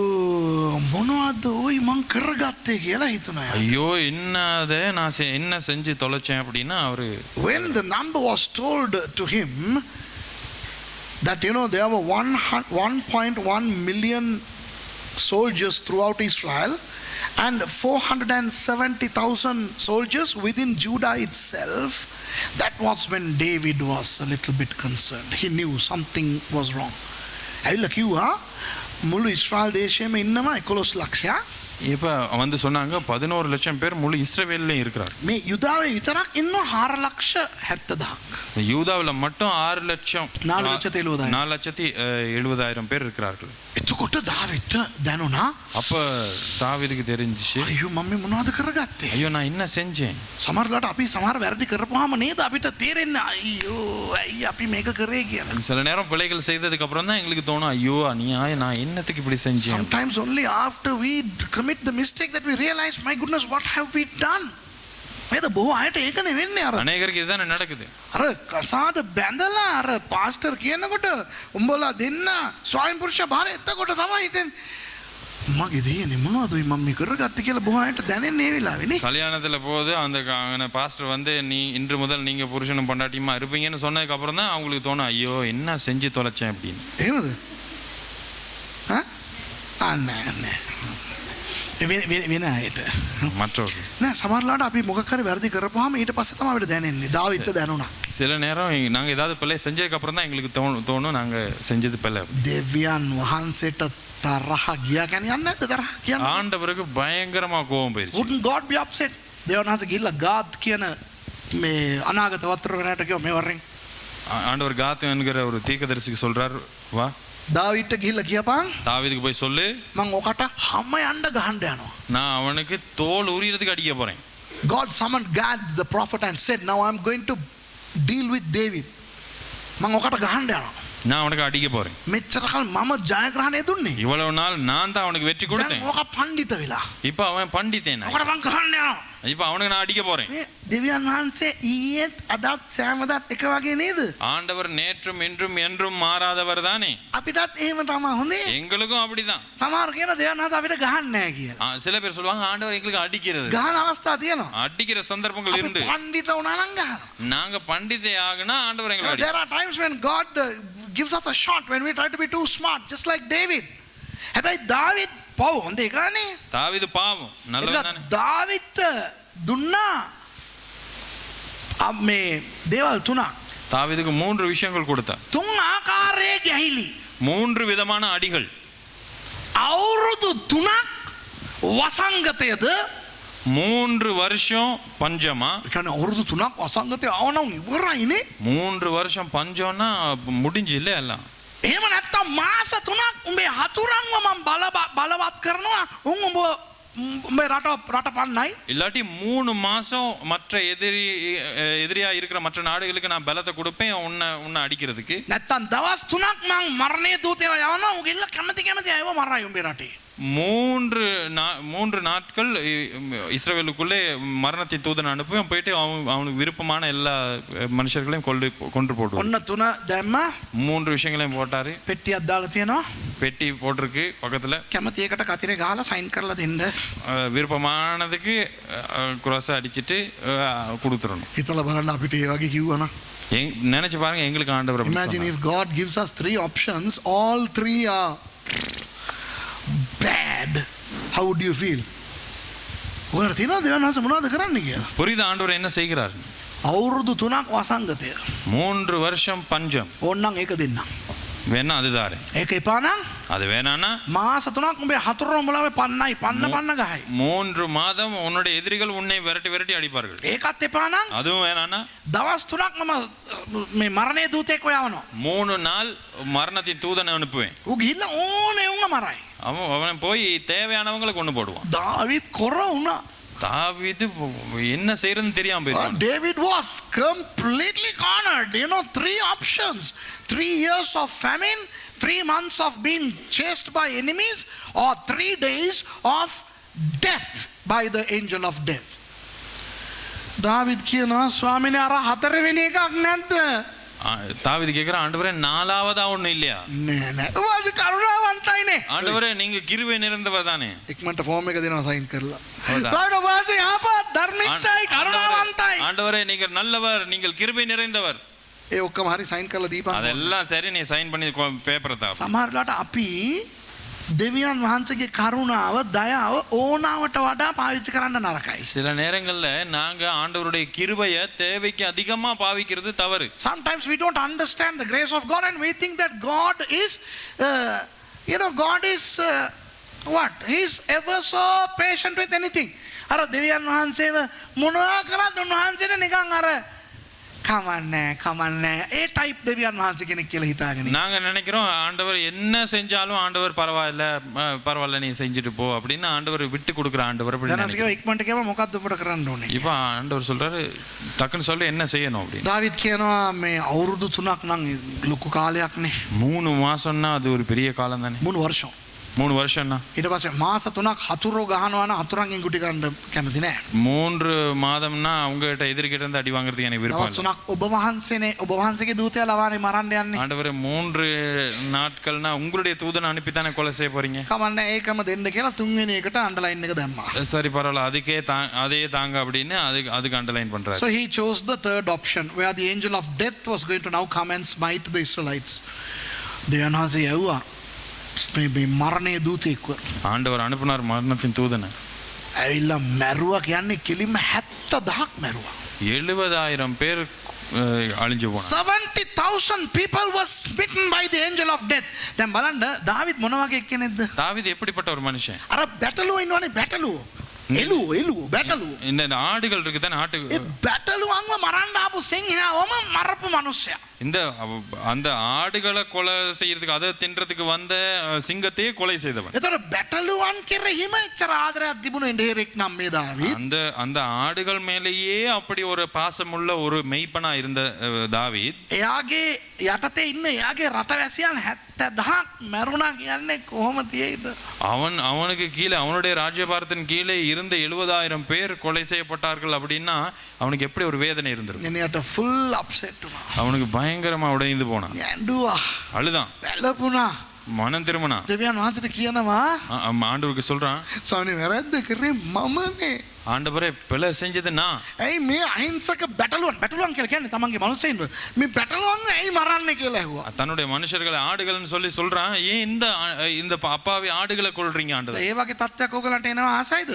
මොනවද ওই මං කරගත්තේ කියලා හිතුණා. ஐயோ என்னத நான் என்ன செஞ்சு தொலைச்சேன் அப்படின்னா அவரு When the number was told to him that there were 1.1 million soldiers throughout Israel and 470,000 soldiers within Judah itself, that was when David was a little bit concerned. He knew something was wrong. ඇවිල්ලා කිව්වා මුළු ඉස්රායල් දේශයේම ඉන්නවා 11 ලක්ෂයක්. இப்ப வந்து சொன்னாங்க 11 லட்சம் பேர் முழு இஸ்ரவேல்ல இருக்கிறார். මේ යුදාවේ විතරක් ඉන්නවා 4,70,000. யூதாவுல மட்டும் 4,70,000. 4,70,000 பேர் இருக்கிறார்கள். එතකොට දාවිද්ට දැනුණා அப்ப தாவீதுக்கு தெரிஞ்சிச்சு අයියෝ මම මේ මොනවද කරගත්තේ? ஐயோ நான் என்ன செஞ்சேன். සමහරවිට අපි සමහර වැරදි කරපුවාම නේද අපිට තේරෙන්නේ අයියෝ ඇයි අපි මේක කරේ කියලා. சில நேரம் பிழைகள் செய்ததுக்கு அப்புறம் தான் எங்களுக்கு தோணும் ஐயோ நான் என்னத்துக்கு இப்படி செஞ்சேன். Sometimes only after we commit the mistake that we realize, my goodness, what have we done? මේද බොහෝ අයට ඒකනේ වෙන්නේ අර. அநேகருக்கு இதுதான் நடக்குது. අර කසාද බැඳලා අර පාස්ටර් කියනකොට උඹලා දෙන්න ස්වයං පුරුෂ භාරය එතකොට තමයි හිතෙන්නේ මගේ දෙයනේ මොනවද මම මේ කරගත්තේ කියලා බොහෝ අයට දැනෙන්නේ ඒ වෙලාවේ නේ. கல்யாணத்துல போது அந்த பாஸ்டர் வந்து நீ இன்று முதல் நீங்க புருஷனும் பொண்டாட்டியுமா இருப்பீங்கன்னு சொன்னதுக்கு அப்புறம் தான் அவங்களுக்கு தோணும் ஐயோ என்ன செஞ்சு தொலைச்சேன் அப்படின்னு. එහෙමද? අනේ වෙන අයට. மற்றவர்கள் නෑ සමහරලාට අපි මොකක් හරි වැරදි කරපුවාම ඊට පස්සේ තමයි අපිට දැනෙන්නේ. දාවිද්ට දැනුණා. சில நேரம் நாங்க ஏதாவது பிள்ளை செஞ்சதுக்கு அப்புறம் தான் எங்களுக்கு தோணும் நாங்க செஞ்சது பிள்ளை. දෙවියන් වහන්සේට තරහ ගියා කියන්නේ යන්නේ නැද්ද තරහ කියන්නේ? ஆண்டவருக்கு பயங்கரமா கோபம் போயிருச்சு. Wouldn't God be upset? දෙවියන් වහන්සේ ගිහිල්ලා ගාත් කියන මේ අනාගත වත්තර වෙනට කිව්වා මේ වරෙන්. ஆண்டவர் காத்து என்கிற ஒரு தீர்க்கதரிசிக்கு சொல்றார், வா දාවිද්ට ගිහිල්ලා කියපන් தாவீதுக்கு போய் சொல்லு, මං ඔකට හැම යන්න ගහන්න යනවා. நான் அவனுக்கு தோல் உரியறதுக்கு அடிக்க போறேன். God summoned Gad the prophet and said, now I'm going to deal with David. මං ඔකට ගහන්න යනවා. நான் அவனுக்கு அடிக்க போறேன். මෙච්චර කල් මම ජයග්‍රහණය දුන්නේ. இவ்வளவு நாள் நான் தான் அவனுக்கு வெற்றி දැන් கொடுத்தேன். ඔක පඬිත වෙලා. இப்ப அவன் பண்டித்தேன். ඔකට මං ගහන්න යනවා. இப்ப அவனுக்கு நான் அடிக்க போறேன். මේ දෙවියන් වහන්සේ ඊයේත් අදත් සෑමදාත් එක වගේ නේද? ஆண்டவர் நேற்றும் இன்றும் என்றும் மாறாதவர் தானே. අපිටත් එහෙම තමයි හොඳේ. எங்களுக்கும் அப்படிதான். සමහර කියන දෙවියන් වහන්සේ අපිට ගහන්නේ නැහැ කියලා. சில பேர் சொல்லுவாங்க ஆண்டவர் எங்களுக்கு அடிக்கிறது. ගහන අවස්ථා තියෙනවා. அடிக்கிற சந்தர்ப்பங்கள் இருந்து. පඬිත වුණා නම් ගහනවා. நாங்க பண்டிதே ஆகுனா ஆண்டவர் எங்களை அடி. There are times when God gives us a shot when we try to be too smart, just like David. හැබැයි දාවිද් පව් හොඳ එකනේ. தாவீது பாவம் நல்லவன் தானே. දාවිද්ට දුන්නා මේ දේවල් තුනක්. தாவீதுக்கு 3 விஷயங்கள் கொடுத்தார். තුන් ආකාරයේ ගැහිලි. 3 விதமான அடிகள். අවුරුදු 3ක් වසංගතයද 3 வருஷம் பஞ்சமா. කියන්නේ අවුරුදු 3ක් වසංගතය ආවනම් ඉවරයිනේ. 3 வருஷம் பஞ்சம்னா முடிஞ்சு இல்ல எல்லாம். එහෙම නැත්තම් මාස 3ක් උඹේ හතුරන්ව මම බලවත් කරනවා උන් උඹේ රට පන්නයි. இல்லாட்டி 3 மாசம் மற்ற எதிரியா இருக்கிற மற்ற நாடுகளுக்கு நான் பலத்தை கொடுப்பேன் உன்னை அடிக்கிறதுக்கு. නැත්තම් දවස් 3ක් මං මරණයේ දූතයව යවනවා උන් ගිල්ල කැමති අයව මරයි උඹේ රටේ. 3 நாட்கள் இஸ்ரவேலுக்குள்ளே மரணத்தை தூதன் அனுப்புவேன். போயிட்டு அவனுக்கு விருப்பமான எல்லா மனுஷர்களையும் கொன்று போடுவான். ඔන්න 3 දැම්මා. 3 விஷயங்களையும் போட்டாரு. පෙට්ටියක් දාලා තියෙනවා. பெட்டி போட்டிருக்கு பக்கத்துல. කැමති එකට කතිරේ ගහලා සයින් කරලා දෙන්න. விருப்பமானதுக்கு குரோஸ் அடிச்சிட்டு கொடுத்துறணும். හිතලා බලන්න අපිට ඒ වගේ කිව්වනම්. நினைச்சு பாருங்க எங்களுக்கு ஆண்டவர் அப்படி Imagine சொன்னார். if God gives us 3 options, all 3 are bad. How would you feel? ඔයාලට තියෙනවද දෙවියන් වහන්සේ මොනවද කරන්න කියලා? புரியுது ஆண்டவர் என்ன செய்கிறார்? අවුරුදු 3ක් වසංගතය. 3 வருஷம் பஞ்சம். ඕන්නම් ඒක දෙන්න. வேணா அது தாரேன். ඒක එපා නම් அது வேணான்னா මාස 3ක් උඹේ හතුරුන් උඹලාවේ පන්නයි පන්න ගහයි. 3 மாதம் உன்னுடைய எதிரிகள் உன்னை விரட்டி அடிப்பார்கள். ඒකත් එපා නම් அதுவும் வேணான்னா දවස් 3ක් මම මේ මරණයේ දූතෙක් යවනවා. 3 நாள் மரணத்தின் தூதனை அனுப்புவேன். ඌ ගිහිල්ලා ඕනේ උන්ව මරයි. அவன் போய் தேவையானவங்களை கொண்டு போடுவான். දාවිද් කොර වුණා. தாவீது என்ன செய்யறதுன்னு தெரியாம போயிட்டான். David was completely cornered. 3 options. 3 years of famine, 3 months of being chased by enemies, or 3 days of death by the angel of death. දාවිද් කියනවා ස්වාමීනි අර 4 වෙනි එකක් නැද්ද? தாவீது கேக்குற ஆண்டவரே 4வதா ஒண்ணு இல்லையா? නෑ නෑ. ඔයාලි කරුණාවන්තයිනේ. ஆண்டவரே நீங்க கிருபை நிறைந்தவர் தானே. ඉක්මනට ෆෝම් එක දෙනවා සයින් කරලා. හොඳයි. වාසේ ආපත් ධර්මිෂ්ඨයි කරුණාවන්තයි. ஆண்டவரே நீங்கள் நல்லவர், நீங்கள் கிருபை நிறைந்தவர். ඒ ඔක්කොම හරි සයින් කරලා දීපන්. அதெல்லாம் சரி, நீ சைன் பண்ணி பேப்பரை தா. සමහරලාට අපි දෙවියන් වහන්සේගේ කරුණාව දයාව ඕනාවට වඩා පාවිච්චි කරන්න නරකයි. சில நேரங்கள்ல நாங்க ஆண்டவருடைய கிருபையை தேவைக்கு அதிகமா பாவிக்கிறது தவறு. Sometimes we don't understand the grace of God and we think that God is God is what? He is ever so patient with anything. අර දෙවියන් වහන්සේව මොනවා කරත් උන්වහන්සේට නිකන් අර කමන්නේ ඒ ටයිප් දෙවියන් වහන්සේ කෙනෙක් කියලා හිතාගෙන. நாங்க நினைக்கிறோம் ஆண்டவர் என்ன செஞ்சாலும் ஆண்டவர் பரவாயில்ல நீ செஞ்சுட்டு போ அப்படின்னு ஆண்டவர் விட்டு கொடுக்குற ஆண்டவர். ඉක්මනට කියව මොකක්ද උඹට කරන්න ඕනේ? இப்ப ஆண்டவர் சொல்றாரு டக்குன்னு சொல்லு என்ன செய்யணும் அப்படின்னு. දාවිද් කියනවා මේ අවුරුදු 3ක් නම් ලොකු කාලයක් නේ. 3 மாசம்னா அது ஒரு பெரிய காலம் தானே. 3 வருஷம். 3 வருஷம்னா ඊට පස්සේ මාස 3ක් හතුරු ගහනවා නම් හතුරන්ගෙන් ගුටි ගන්න කැමති නෑ. 3 மாதம்னா அவங்ககிட்ட எதிர்கிட்ட இருந்து அடி வாங்குறதுக்கு எனக்கு விருப்பம் දවස් இல்லை. 3ක් ඔබ වහන්සේගේ දූතයා ලවානේ මරන්න යන්නේ. ஆண்டவரே 3 நாட்கள்னா உங்களுடைய தூதனை அனுப்பி தானே கொலை செய்ய போறீங்க. කමන්නේ ඒකම දෙන්න කියලා 3 වෙනි එකට අන්ඩර්ලයින් එක දැම්මා. சரி பரவாயில்ல, அதே தாங்க அப்படின்னு அதுக்கு அண்டர்லைன் பண்றாரு. So he chose the third option where the angel of death was going to now come and smite the Israelites. දෙවියන් වහන්සේ යවුවා මේ මරණයේ දූතයෙක්ව ஆண்டவர் அனுப்பினார் மரணத்தின் தூதனை. ඇවිල්ලා මැරුවා කියන්නේ කෙලින්ම 70,000ක් මැරුවා. 70,000 பேர் අழிஞ்சு போனாங்க. 70,000 people were smitten by the angel of death. දැන් බලන්න දාවිද් මොන වගේ කෙනෙක්ද? தாவீது எப்படிப்பட்ட ஒரு மனுஷன்? අර බැටළුව ඉන්නවනේ බැටළුව. එළුව බැටළුව. இந்த ஆடுகள் இருக்கு தானே ஆட்டு. ඒ බැටළුවන්ව මරන්න ආපු සිංහයාවම මරපු මිනිස්සයා. இந்த அந்த ஆடுகளை கொலை செய்யறதுக்கு அதை தின்றதுக்கு வந்த சிங்கத்தையே கொலை செய்தவன். එතකොට බැටළුවන් කෙරෙහිම එච්චර ආදරයක් තිබුණේ ඩේරෙක් නම් මේ දාවිද්. அந்த அந்த ஆடுகள் மேலேயே அப்படி ஒரு பாசமுள்ள ஒரு மெய்ப்பனா இருந்த தாவீத். එයාගේ යටතේ ඉන්න එයාගේ රටවැසියන් 70,000ක් මැරුණා කියන්නේ කොහොම තියෙයිද? அவனுக்கு கீழே அவனுடைய ராஜ்யபாரத்தின் கீழே இருந்த 70,000 பேர் கொலை செய்யப்பட்டார்கள் அப்படின்னா அவனுக்கு எப்படி ஒரு வேதனை இருந்திருக்கும். එනියට ෆුල් අප්සෙට් වුණා. அவனுக்கு பயங்கரமா உடைந்து போனான். ඇඬුවා. அழுதான். වැළපුණා. மனம் திரும்பினா. දෙවියන් වහන්සේට කියනවා ஆண்டவருக்கு சொல்றான், ස්වාමීනි වැරද්ද කරේ මමනේ. ஆண்டவரே பிழை செஞ்சது நான். ඇයි මේ අහිංසක බැටළුවන් කියලා කියන්නේ තමන්ගේ මනුස්සයින්ව මේ බැටළුවන් ඇයි මරන්නේ කියලා ඇහුවා. தன்னுடைய மனுஷர்களை ஆடுகள்னு சொல்றான். ஏன் இந்த அப்பாவி ஆடுகளை கொல்றீங்க ஆண்டவர்? ඒ වගේ තත්ත්වයක් ඔයගලන්ට එනවා ආසයිද?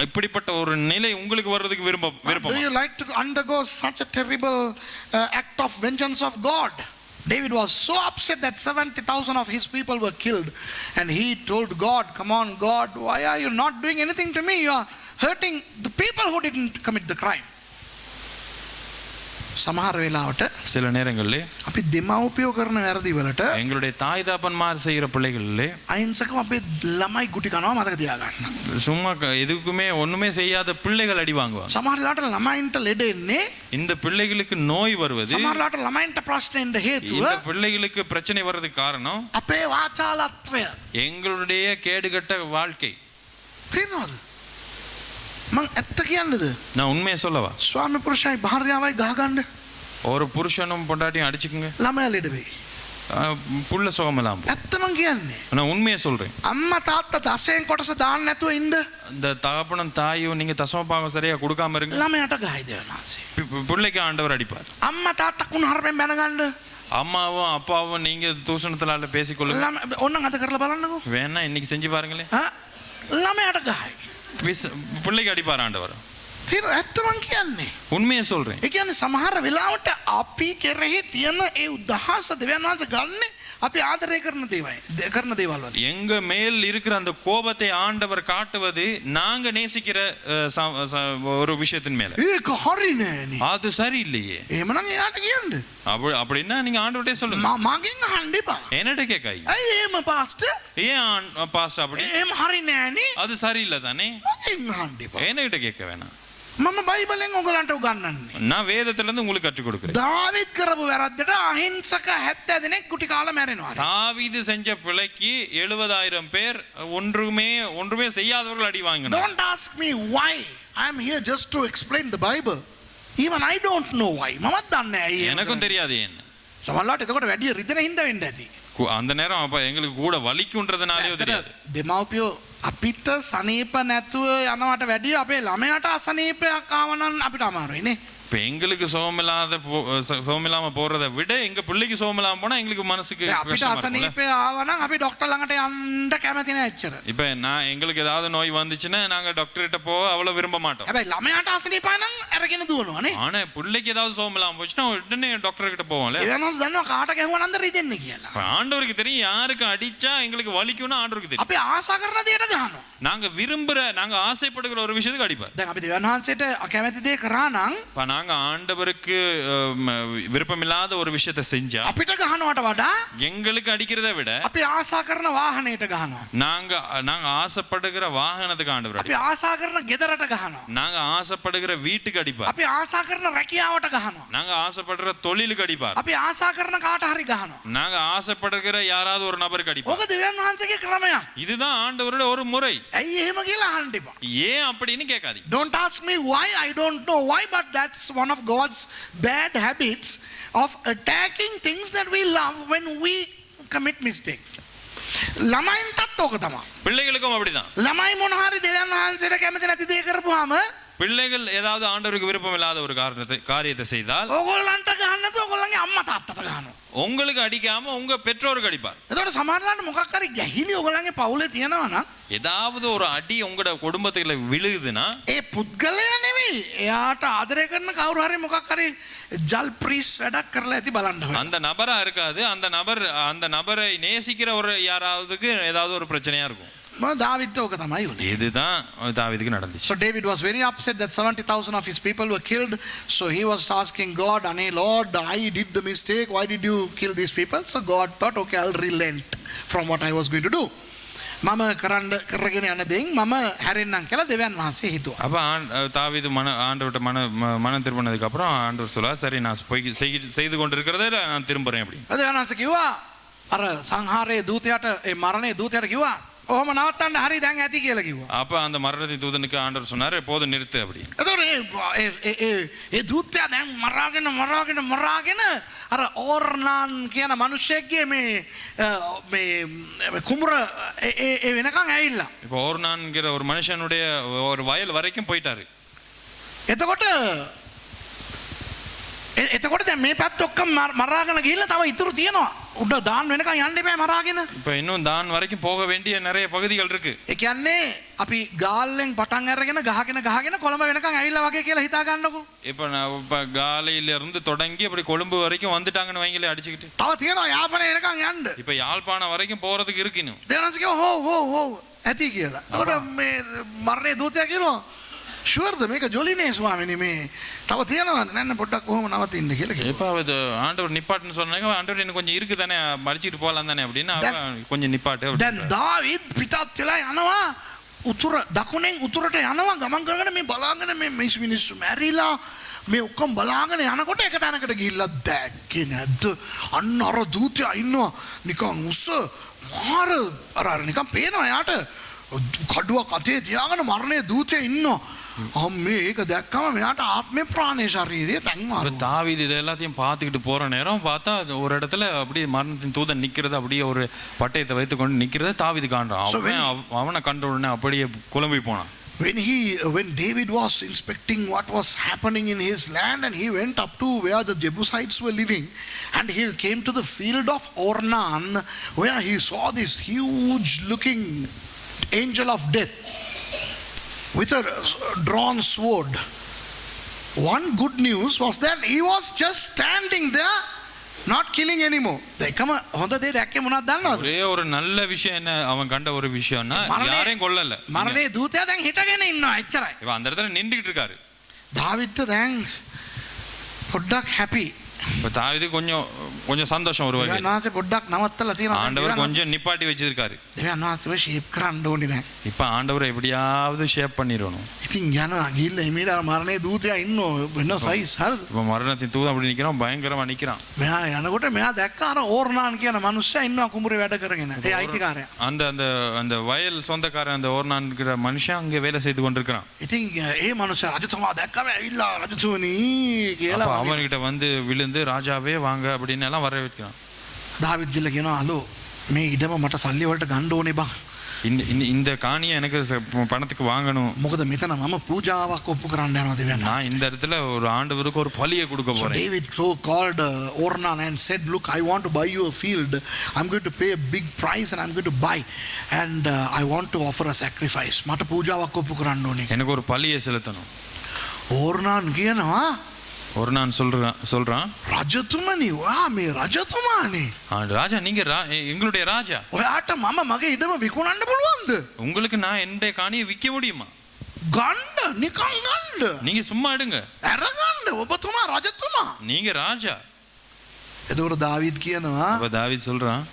இப்படிப்பட்ட ஒரு நிலை உங்களுக்கு வர்றதுக்கு Do விருப்பமா? you like to undergo such a terrible act of vengeance of God? David was so upset that 70,000 of his people were killed, and he told God, come on God, why are you not doing anything to me? You are hurting the people who didn't commit the crime. සමහර වෙලාවට சில நேரங்களிலே අපි දෙමව්පියෝ කරන වැරදි වලට எங்களுடைய தாய் தாப்பன்மார் செய்யற பிள்ளைகளிலே අහිංසකව අපේ ළමයි ගුටි කනවා මතක තියාගන්න. சும்மா எதுக்குமே ஒண்ணுமே செய்யாத பிள்ளைகள் அடி வாங்குவாங்க. සමහර වෙලාවට ළමයින්ට ලෙඩ එන්නේ, இந்த பிள்ளைகளுக்கு நோய் வருவது, සමහර වෙලාවට ළමයින්ට ප්‍රශ්න එන්න හේතුව இந்த பிள்ளைகளுக்கு பிரச்சனை வர்றதுக்கு காரணம் අපේ වාචාලත්වය. எங்களுடைய கேடுகட்ட வாழ்க்கை. තේරෙනවද? මං ඇත්ත කියන්නද? நான் உண்மையை சொல்லவா? ස්වාමි පුරුෂයයි භාර්යාවයි ගහගන්න ஒரு புருஷனும் பொண்டாட்டியும் அடிச்சுக்குங்க, ළමයා ලෙඩ වෙයි. புள்ள சுகமெல்லாம் போகும். ඇත්ත මං කියන්නේ. நான் உண்மையை சொல்றேன். අම්මා තාත්තා දසයෙන් කොටස දාන්න නැතුව ඉන්න இந்த தகப்பனும் தாயும் நீங்க தசமபாகம் சரியா கொடுக்காம இருங்க, ළමයාට ගහයි දෙවියන් වහන්සේ. பிள்ளைக்கு ஆண்டவர் அடிப்பார். අම්මා තාත්තා කුණහරුපෙන් බැනගන්න அம்மாவும் அப்பாவும் நீங்க தூஷணத்தினால பேசிக்கொள்ளுங்க. ඕනනම් අද කරලා බලන්නකෝ. வேணா இன்னைக்கு செஞ்சு பாருங்களேன். ළමයාට ගහයි. பிள்ளைக்கு அடிப்பார் ஆண்டவர். තේරෙනවද? ඇත්ත මං කියන්නේ. உண்மையை சொல்றேன். ඒ කියන්නේ සමහර වෙලාවට අපි කෙරෙහි තියෙන ඒ උදහස දෙවියන් වහන්සේ ගන්න අපි ආදරය කරන දේවල් වල. எங்க மேல் இருக்கிற அந்த கோபத்தை ஆண்டவர் காட்டுவது நாங்க நேசிக்கிற ஒரு விஷயத்தின் மேல. ඒක හරි නෑනේ. அது சரியில்லையே. එහෙමනම් එයාට කියන්න. அப்படின்னா நீங்க ஆண்டவர்ட்டே சொல்லுங்க. මගෙන් අහන්න එපා. என்னட்ட கேட்காய். ඇයි එහෙම පාස්ටර්? ஏன் பாஸ்டர் அப்படி? එහෙම හරි නෑනේ. அது சரியில்லை தானே. මගෙන් අහන්න එපා. என்கிட்ட கேட்க வேணாம். මම බයිබලෙන් ඔයගලන්ට උගන්වන්නේ. நான் வேதத்துல இருந்து உங்களுக்கு கற்றுக் கொடுக்கிறேன். දාවිද් කරපු වැරද්දට අහිංසක 70 දෙනෙක් කුටි කාලා මැරෙනවා. தாவீது செஞ்ச பிழைக்கு 70,000 பேர் ஒன்றுமே செய்யாதவர்கள் அடி வாங்கினார். Don't ask me why. I am here just to explain the Bible. Even I don't know why. මමත් දන්නේ නැහැ. எனக்கும் தெரியாது ஏன். සමහරවිට එතකොට වැඩි රිදෙන හින්දා වෙන්න ඇති. அந்த நேரம் அப்ப எங்களுக்கு கூட வலிக்குன்றதுனாலே தெரியாது. දෙමව්පියෝ අපිට සනීප නැතුව යනවට වැඩිය අපේ ළමයාට අසනීපයක් ආවනම් අපිට අමාරුයි නේ. இப்ப எங்களுக்கு சோமில்லாம போறதை விட எங்க பிள்ளைக்கு சோமில்லாம போனா எங்களுக்கு மனசுக்கு අපිට අසනීපය ආවනම් අපි ඩොක්ටර් ළඟට යන්න කැමති නෑ එච්චර. இப்ப நான் எங்களுக்கு ஏதாவது நோய் வந்துச்சுன்னா நாங்க டாக்டர் கிட்ட போக அவ்வளவு விரும்ப மாட்டோம். හැබැයි ළමයාට අසනීපයි නම් අරගෙන දුවනවා නේ. ஆனா பிள்ளைக்கு ஏதாவது சோமில்லாம போச்சுன்னா உடனே டாக்டர் கிட்ட போவோம்ல. එවනස් දන්නවා කාට ගැහුවනන්ද රිදෙන්නේ කියලා. ஆண்டவருக்கு தெரியும் யாருக்கு அடிச்சா எங்களுக்கு வலிக்கும்னு ஆண்டவருக்கு தெரியும். අපි ආසා කරන දේට ගහනවා. நாங்க ஆசைப்படுகிற ஒரு விஷயத்துக்கு அடிப்பார். දැන් අපි දෙවියන් වහන්සේට අකමැති දේ කරා නම් நாங்க ஆண்டவருக்கு விருப்பமில்லாத ஒரு விஷயத்தை செஞ்சா අපිට ගහනවට වඩා எங்களுக்கு அடிக்கிறதை விட අපි ආසා කරන වාහනයට ගහනවා. நாங்க ஆசைப்படுகிற வாகனத்துக்கு ஆண்டவர் අපි அடிப்பார். ආසා කරන ගෙදරට ගහනවා. நாங்க ஆசைப்படுகிற வீட்டுக்கு அடிப்பார். අපි ආසා කරන රැකියාවට ගහනවා. நாங்க ஆசைப்படுற தொழிலுக்கு அடிப்பார். අපි ආසා කරන කාට හරි ගහනවා. நாங்க ஆசைப்படுகிற யாராவது ஒரு நபருக்கு அடிப்பார். ඕක දෙවියන් වහන්සේගේ ක්‍රමයක්. இதுதான் ஆண்டவருடைய ஒரு முறை. ඇයි එහෙම කියලා අහන්න එපා. ஏன் அப்படின்னு கேட்காதீங்க. Don't ask me why, I don't know why, but that's one of God's bad habits of attacking things that we love when we commit mistakes. ළමයින්ටත් ඕක තමයි. பிள்ளைகளுக்கும் அப்படிதான். ළමයි මොන හරි දෙවියන් වහන්සේට කැමති නැති දේ කරපුවාම பிள்ளைகள் ஏதாவது ஆண்டவருக்கு விருப்பம் இல்லாத ஒரு காரியத்தை செய்தால் ඕගොල්ලන්ට ගහන්න නැතුව ඕගොල්ලන්ගේ අම්මා තාත්තට ගහනවා. உங்களுக்கு அடிக்காம உங்க பெற்றோருக்கு அடிப்பார். එතකොට සමහරවිට මොකක් හරි ගැහිලි ඕගොල්ලන්ගේ පවුලේ තියෙනවා නම් ஏதாவது ஒரு அடி உங்களோட குடும்பத்துல விழுகுதுன்னா ඒ පුද්ගලයා නෙවෙයි. එයාට ආදරය කරන කවුරු හරි මොකක් හරි ජල් ප්‍රීස් වැඩක් කරලා ඇති බලන්න ඕනේ. அந்த நபரா இருக்காது, அந்த நபரை நேசிக்கிற ஒரு யாராவதுக்கு ஏதாவது ஒரு பிரச்சனையா இருக்கும். මම දාවිද්ට ඕක තමයි වුනේ. இதுதான் தாவீதுக்கு நடந்துச்சு. So David was very upset that 70,000 of his people were killed. So he was asking God, "Ane Lord, I did the mistake. Why did you kill these people?" So God thought, "Okay, I'll relent from what I was going to do." මම කරගෙන යන දෙයින් මම හැරෙන්නම් කියලා දෙවියන් වහන්සේ හිතුවා. அப்ப தாவீது ஆண்டவர்ட்ட மனம் திரும்பினதுக்கு அப்புறம் ஆண்டவர் சொல்ல, சரி நான் செய்து கொண்டிருக்கிறதே நான் திரும்புறேன் அப்படி. දෙවියන් වහන්සේ කිව්වා අර සංහාරයේ දූතයාට ඒ මරණයේ දූතයාට කිව්වා ඔහොම නවත්තන්න හරි දැන් ඇති කියලා කිව්වා. அப்ப அந்த மரணத்தின் தூதனுக்கு ஆண்டவர் சொன்னாரு, போதும் நிறுத்து அப்படி. එතකොට ඒ දූතයා දැන් මරාගෙන අර ඕර්නාන් කියන මිනිහෙක්ගේ මේ කුඹුර ඒ වෙනකන් ඇවිල්ලා. இப்போ ஓர்னான்ங்கிற ஒரு மனுஷனுடைய ஒரு வயல் வரைக்கும் போயிட்டாரு. එතකොට දැන් මේ පැත්ත ඔක්කොම මරාගෙන ගිහිල්ලා තව ඉතුරු තියෙනවා. උඩ දාන්න වෙනකන් යන්න එපා මරාගෙන. இப்போ இன்னும் தான் வரைக்கும் போக வேண்டிய நிறைய பகுதிகள் இருக்கு. ඒ කියන්නේ අපි ගාල්ලෙන් පටන් අරගෙන ගහගෙන කොළඹ වෙනකන් ඇවිල්ලා වගේ කියලා හිතා ගන්නකො. இப்போ காலையில இருந்து தொடங்கி அப்படி கொழும்பு வரைக்கும் வந்துட்டாங்கன்னு வைங்களே அடிச்சுக்கிட்டு. තව තියෙනවා යාපනය වෙනකන් යන්න. இப்போ யாழ்ப்பாணம் வரைக்கும் போறதுக்கு இருக்கு இன்னும். දෙවනස් කිව්වා හෝ ඇති කියලා. එතකොට මේ මරණේ දූතයා කියනවා ෂුවර්ද මේක ජොලිනේ ස්වාමීනි මේ තව තියෙනවා නන්න පොඩ්ඩක් කොහොම නවතින්න කියලා කිව්වා. இப்போ அது ஆண்டவர் நிப்பாட்டுன்னு சொன்னாங்க, ஆண்டவர் இன்னும் கொஞ்சம் இருக்கு தானே மடிச்சிட்டு போகலாம் தானே அப்படின்னா கொஞ்சம் நிப்பாட்டு. දැන් දාවිද් පිටත් වෙලා යනවා උතුර දකුණෙන් උතුරට යනවා ගමන් කරගෙන මේ බලාගෙන මේ මිනිස්සු මැරිලා මේ ඔක්කොම බලාගෙන යනකොට එක තැනකට ගිහිල්ලා දැක්කේ නැද්ද අන්න අර දූතයා ඉන්නවා නිකන් උස්ස මාර අර නිකන් පේනවා යාට කඩුවක් අතේ තියාගෙන මරණයේ දූතයා ඉන්නවා. අම්මේ ඒක දැක්කම මෙයාට ආත්මේ ප්‍රාණේ ශරීරයේ තැන්මාරු. தாவீது இது எல்லாத்தையும் பார்த்துக்கிட்டு போற நேரம் பார்த்தா ஒரு இடத்துல அப்படியே மரணத்தின் தூதன் நிக்கிறது, அப்படியே ஒரு பட்டயத்தை வைத்துக்கொண்டு நிக்கிறது. தாவீது காண்றான். அவனை கண்ட உடனே அப்படியே குழம்பி போனான். When David was inspecting what was happening in his land, and he went up to where the Jebusites were living, and he came to the field of Ornan, where he saw this huge looking angel of death with a drawn sword. One good news was that he was just standing there, not killing anymore. දෙකම හොඳ දේ දැක්කේ මොනවද දන්නවද? ஒரே ஒரு நல்ல விஷயம் என்ன அவன் கண்ட ஒரு விஷயம்னா யாரையும் கொல்லல. මරණේ දූතයා දැන් හිටගෙන ඉන්නවා එච්චරයි. இவன் அந்த இடத்துல நின்றுகிட்டு இருக்காரு. දාවිද්ට දැන් පොඩ්ඩක් happy. இப்போ தாவீது கொஞ்சம் சந்தோஷம் ஒரு வகையில். දෙවියන් වහන්සේ පොඩ්ඩක් නවත්තලා තියෙනවා. ஆண்டவர் கொஞ்சம் நிப்பாட்டி வச்சிருக்காரு. දෙවියන් වහන්සේව ෂේප් කරන්න ඕනේ දැන්. இப்போ ஆண்டவரை எப்படியாவது ஷேப் பண்ணிடணும். ඉතින් යනවා ගිහිල්ලා එමෙලා මරණේ දූතයා ඉන්නෝ වෙන සයිස් හරිද? இப்போ மரணத்தின் தூதன் அப்படி நிக்கிறான், பயங்கரமா நிக்கிறான். මෙයා යනකොට මෙයා දැක්ක අර ඕර්නාන් කියන මනුස්සයා ඉන්නවා කුඹුරේ වැඩ කරගෙන. ඒ අයිතිකාරයා. அந்த அந்த அந்த வயல் சொந்தக்காரன் அந்த ஓர்னான்ங்கிற மனுஷன் அங்கே வேலை செய்து கொண்டிருக்கிறான். ඉතින් ඒ මනුස්සයා රජතුමා දැක්කම ඇවිල්ලා රජතුමනි කියලා அவன்கிட்ட வந்து விழுந்து ராஜாவே வாங்க அப்படின்னு எல்லாம் வர வைக்கிறான். දාවිද් ගිහලා කියනවා අලෝ මේ ඉඩම මට සල්ලි වලට ගන්න ඕනේ බං. இந்த காணியை எனக்கு பணத்துக்கு வாங்கணும். මොකද මෙතන මම පූජාවක් ඔප්පු කරන්න යනවා දෙවියන්. நான் இந்த இடத்துல ஒரு ஆண்டவருக்கு ஒரு பலியை கொடுக்க So போறேன். David called Ornan and said, "Look, I want to buy you a field. I'm going to pay a big price and I'm going to buy, and I want to offer a sacrifice." මට පූජාවක් ඔප්පු කරන්න ඕනේ. எனக்கு ஒரு பலியை செலுத்தணும். ඕර්නාන් කියනවා ஒரு நான் சொல்றான் රජතුමනි වා මේ රජතුමානේ. ராஜா நீங்க எங்களுடைய ராஜா. ඔයාට මම මගේ ඉඩම විකුණන්න පුළුවන්ද? உங்களுக்கு நான் என்னுடைய காணியை விற்க முடியுமா? ගන්න නිකන් ගන්න. நீங்க சும்மா எடுங்க. අරගන්න ඔබතුමා රජතුමා. நீங்க ராஜா. එතකොට දාවිද් කියනවා அப்ப தாவீது சொல்றான்,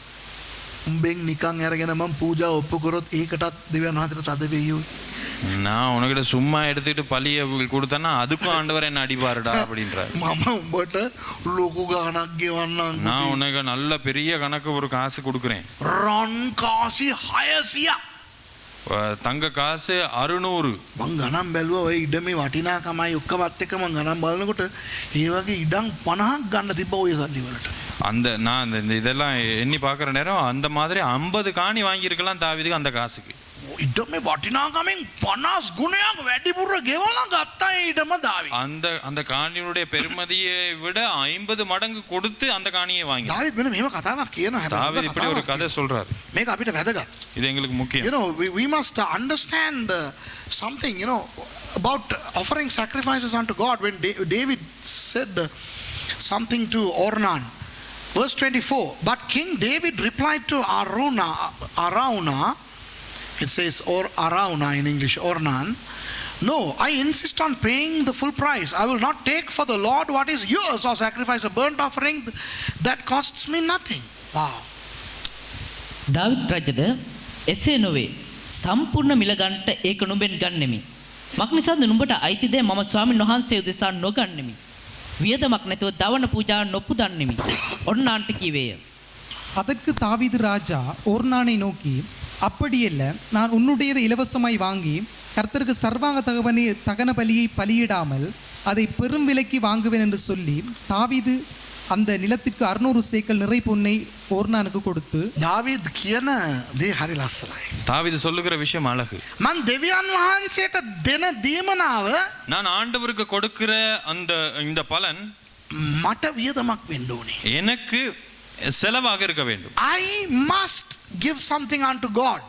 උඹෙන් නිකන් අරගෙන මම පූජා ඔප්පු කරොත් ඒකටත් දෙවියන් වහන්සේට තද වෙයියෝ. நான் உனக்கிட்ட சும்மா எடுத்துட்டு பழிய கொடுத்தேன்னா அதுக்கும் ஆண்டவர் என்ன அடிப்பாருடா அப்படின்றார். මම උඹට ලොකු ගාණක් ගෙවන්නම්. நான் உனக்கு நல்ல பெரிய கணக்கு ஒரு காசு கொடுக்குறேன். රන් කාසි 600. தங்க காசு 600. මං ගණන් බැලුවා ඔය ඉඩමේ වටිනාකමයි ඔක්කොමත් එක්ක මං ගණන් බලනකොට ඒ වගේ ඉඩම් 50ක් ගන්න තිබ්බා ඔය සල්ලි වලට. அந்த நான் இந்த இதெல்லாம் எண்ணி பார்க்குற நேரம் அந்த மாதிரி 50 காணி வாங்கியிருக்கலாம் தாவீதுக்கு அந்த காசுக்கு. ඉඩම වටිනාකමෙන් 50 ගුණයක් වැඩිපුර ගෙවලා ගත්තා ඒ ඉඩම දාවි. அந்த காணியினுடைய பெருமதியை விட 50 மடங்கு கொடுத்து அந்த காணியை வாங்கி. දාවිත් මෙන්න මෙහෙම කතාවක් කියනවා. தாவீது இப்படி ஒரு கதை சொல்றாரு. මේක අපිට වැදගත්. இது எங்களுக்கு முக்கியம். You know, we must understand something, you know, about offering sacrifices unto God. When David said something to Ornan, verse 24, but King David replied to Araunah, it says or Araunah in English, Ornan, no, I insist on paying the full price. I will not take for the Lord what is yours or sacrifice a burnt offering that costs me nothing. Wow. David රජද එසේ නොවේ. සම්පූර්ණ මිල ගන්නට ඒක නුඹෙන් ගන්නෙමි. මක් නිසාද නුඹට අයිති දේ මම ස්වාමීන් වහන්සේ උදෙසා නොගන්නෙමි. වියදමක් නැතුව දවන පූජා නොපුදන්නෙමි. ඔර්නාන්ට කිවේය. அதற்கு தாவீது ராஜா ஓர்னானை நோக்கி, அப்படியல்ல, நான் உன்னுடையதை இலவசமாய் வாங்கி கர்த்தருக்கு சர்வாங்க தகன பலியை பலியிடாமல் அதை பெரும் விலைக்கு வாங்குவேன் என்று சொல்லி தாவீது அந்த நிலத்திற்கு 600 சேக்கல் நிறை பொன்னை ஓர்னானுக்கு கொடுத்து. දාවිද් කියන දේ හරි ලස්සනයි. தாவீது சொல்லுகிற விஷயம் அழகு. මං දෙවියන් වහන්සේට දෙන දීමනාව நான் ஆண்டவருக்கு கொடுக்கிற இந்த பலன் මට වියදමක් වෙන්න ඕනේ. எனக்கு செலவாக இருக்க வேண்டும். I must give something unto God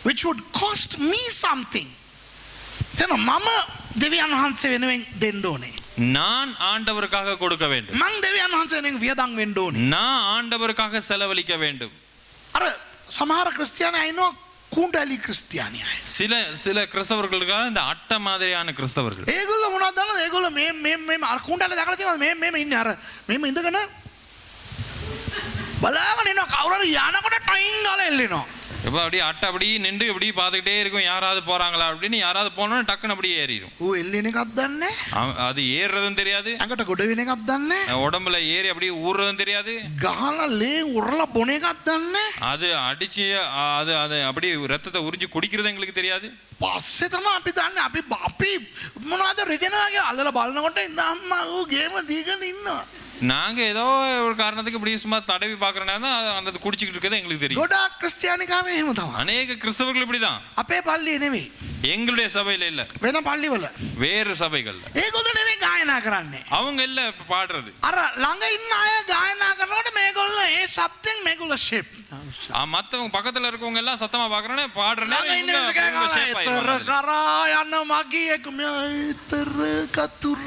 which would cost me something. එතන මම දෙවියන් වහන්සේ වෙනුවෙන් දෙන්න ඕනේ. நான் ஆண்டவருக்காக கொடுக்க வேண்டும். මං දෙවියන් වහන්සේ වෙනුවෙන් වියදම් වෙන්න ඕනේ. நான் ஆண்டவருக்காக செலவழிக்க வேண்டும். අර සමහර ක්‍රිස්තියානි අයිනෝ කුණ්ඩලි ක්‍රිස්තියානි අය. சில கிறிஸ்தவர்களுக்காக இந்த அட்ட மாதிரியான கிறிஸ்தவர்கள். ඒගොල්ලෝ මොනවද දන්නවද? ඒගොල්ලෝ මේ අර කුණ්ඩලි දැකලා තියෙනවද? මේ ඉන්නේ අර මෙහෙම ඉඳගෙන බලාගෙන ඉනවා කවුරු හරි යනකොට ටයින් ගාලා එල්ලෙනවා. இப்போ அப்படியே அட்டை அப்படியே நின்று இப்படி பார்த்துக்கிட்டே இருக்கும், யாராவது போறாங்களா அப்படின்னு. யாராவது போனோன்னு டக்குன்னு அப்படியே ஏறிடும். ඌ එල්ලෙන එකක් දන්නේ නැහැ. அது ஏறுறதும் தெரியாது, ඇඟට ගොඩ වෙන එකක් දන්නේ නැහැ. உடம்புல ஏறி அப்படியே ஊறுறதும் தெரியாது, ගහලා ලේ උරලා බොන එකක් දන්නේ නැහැ. அது அடிச்சு அது அப்படியே ரத்தத்தை உறிஞ்சி குடிக்கிறது எங்களுக்கு தெரியாது. පස්සේ තමයි අපි දන්නේ අපි මොනවද රිදෙනවාගේ අල්ලලා බලනකොට ඉඳ අම්මා ඌ ගේම දීගෙන ඉන්නවා. நாங்க ஏதோ ஒரு காரணத்துக்கு இப்படி சும்மா தடவி பார்க்கறனால அந்த குடிச்சிட்டு இருக்கிறது எங்களுக்கு தெரியும். ගොඩාක් ක්‍රිස්තියානි කාරණා එහෙම තමයි. அநேக கிறிஸ்தவர்கள் இப்படிதான். අපේ පල්ලියේ නෙවෙයි. எங்களுடைய சபையில இல்ல, වෙන පල්ලිවල. வேறு சபைகள்ல. ඒගොල්ලෝ නෙවෙයි ගායනා කරන්නේ. அவங்க இல்ல பாடுறது. අර ළඟ ඉන්න අය ගායනා කරනකොට මේගොල්ලෝ ඒ සත්‍යෙන් මේගොල්ලෝ ෂේප්. மத்தவங்க பக்கத்துல இருக்கவங்க எல்லாம் சத்தமா பாக்குறேன்னு பாடுற ළඟ ඉන්න நேரம் කරා යන මගේ එක මෙතර කතුර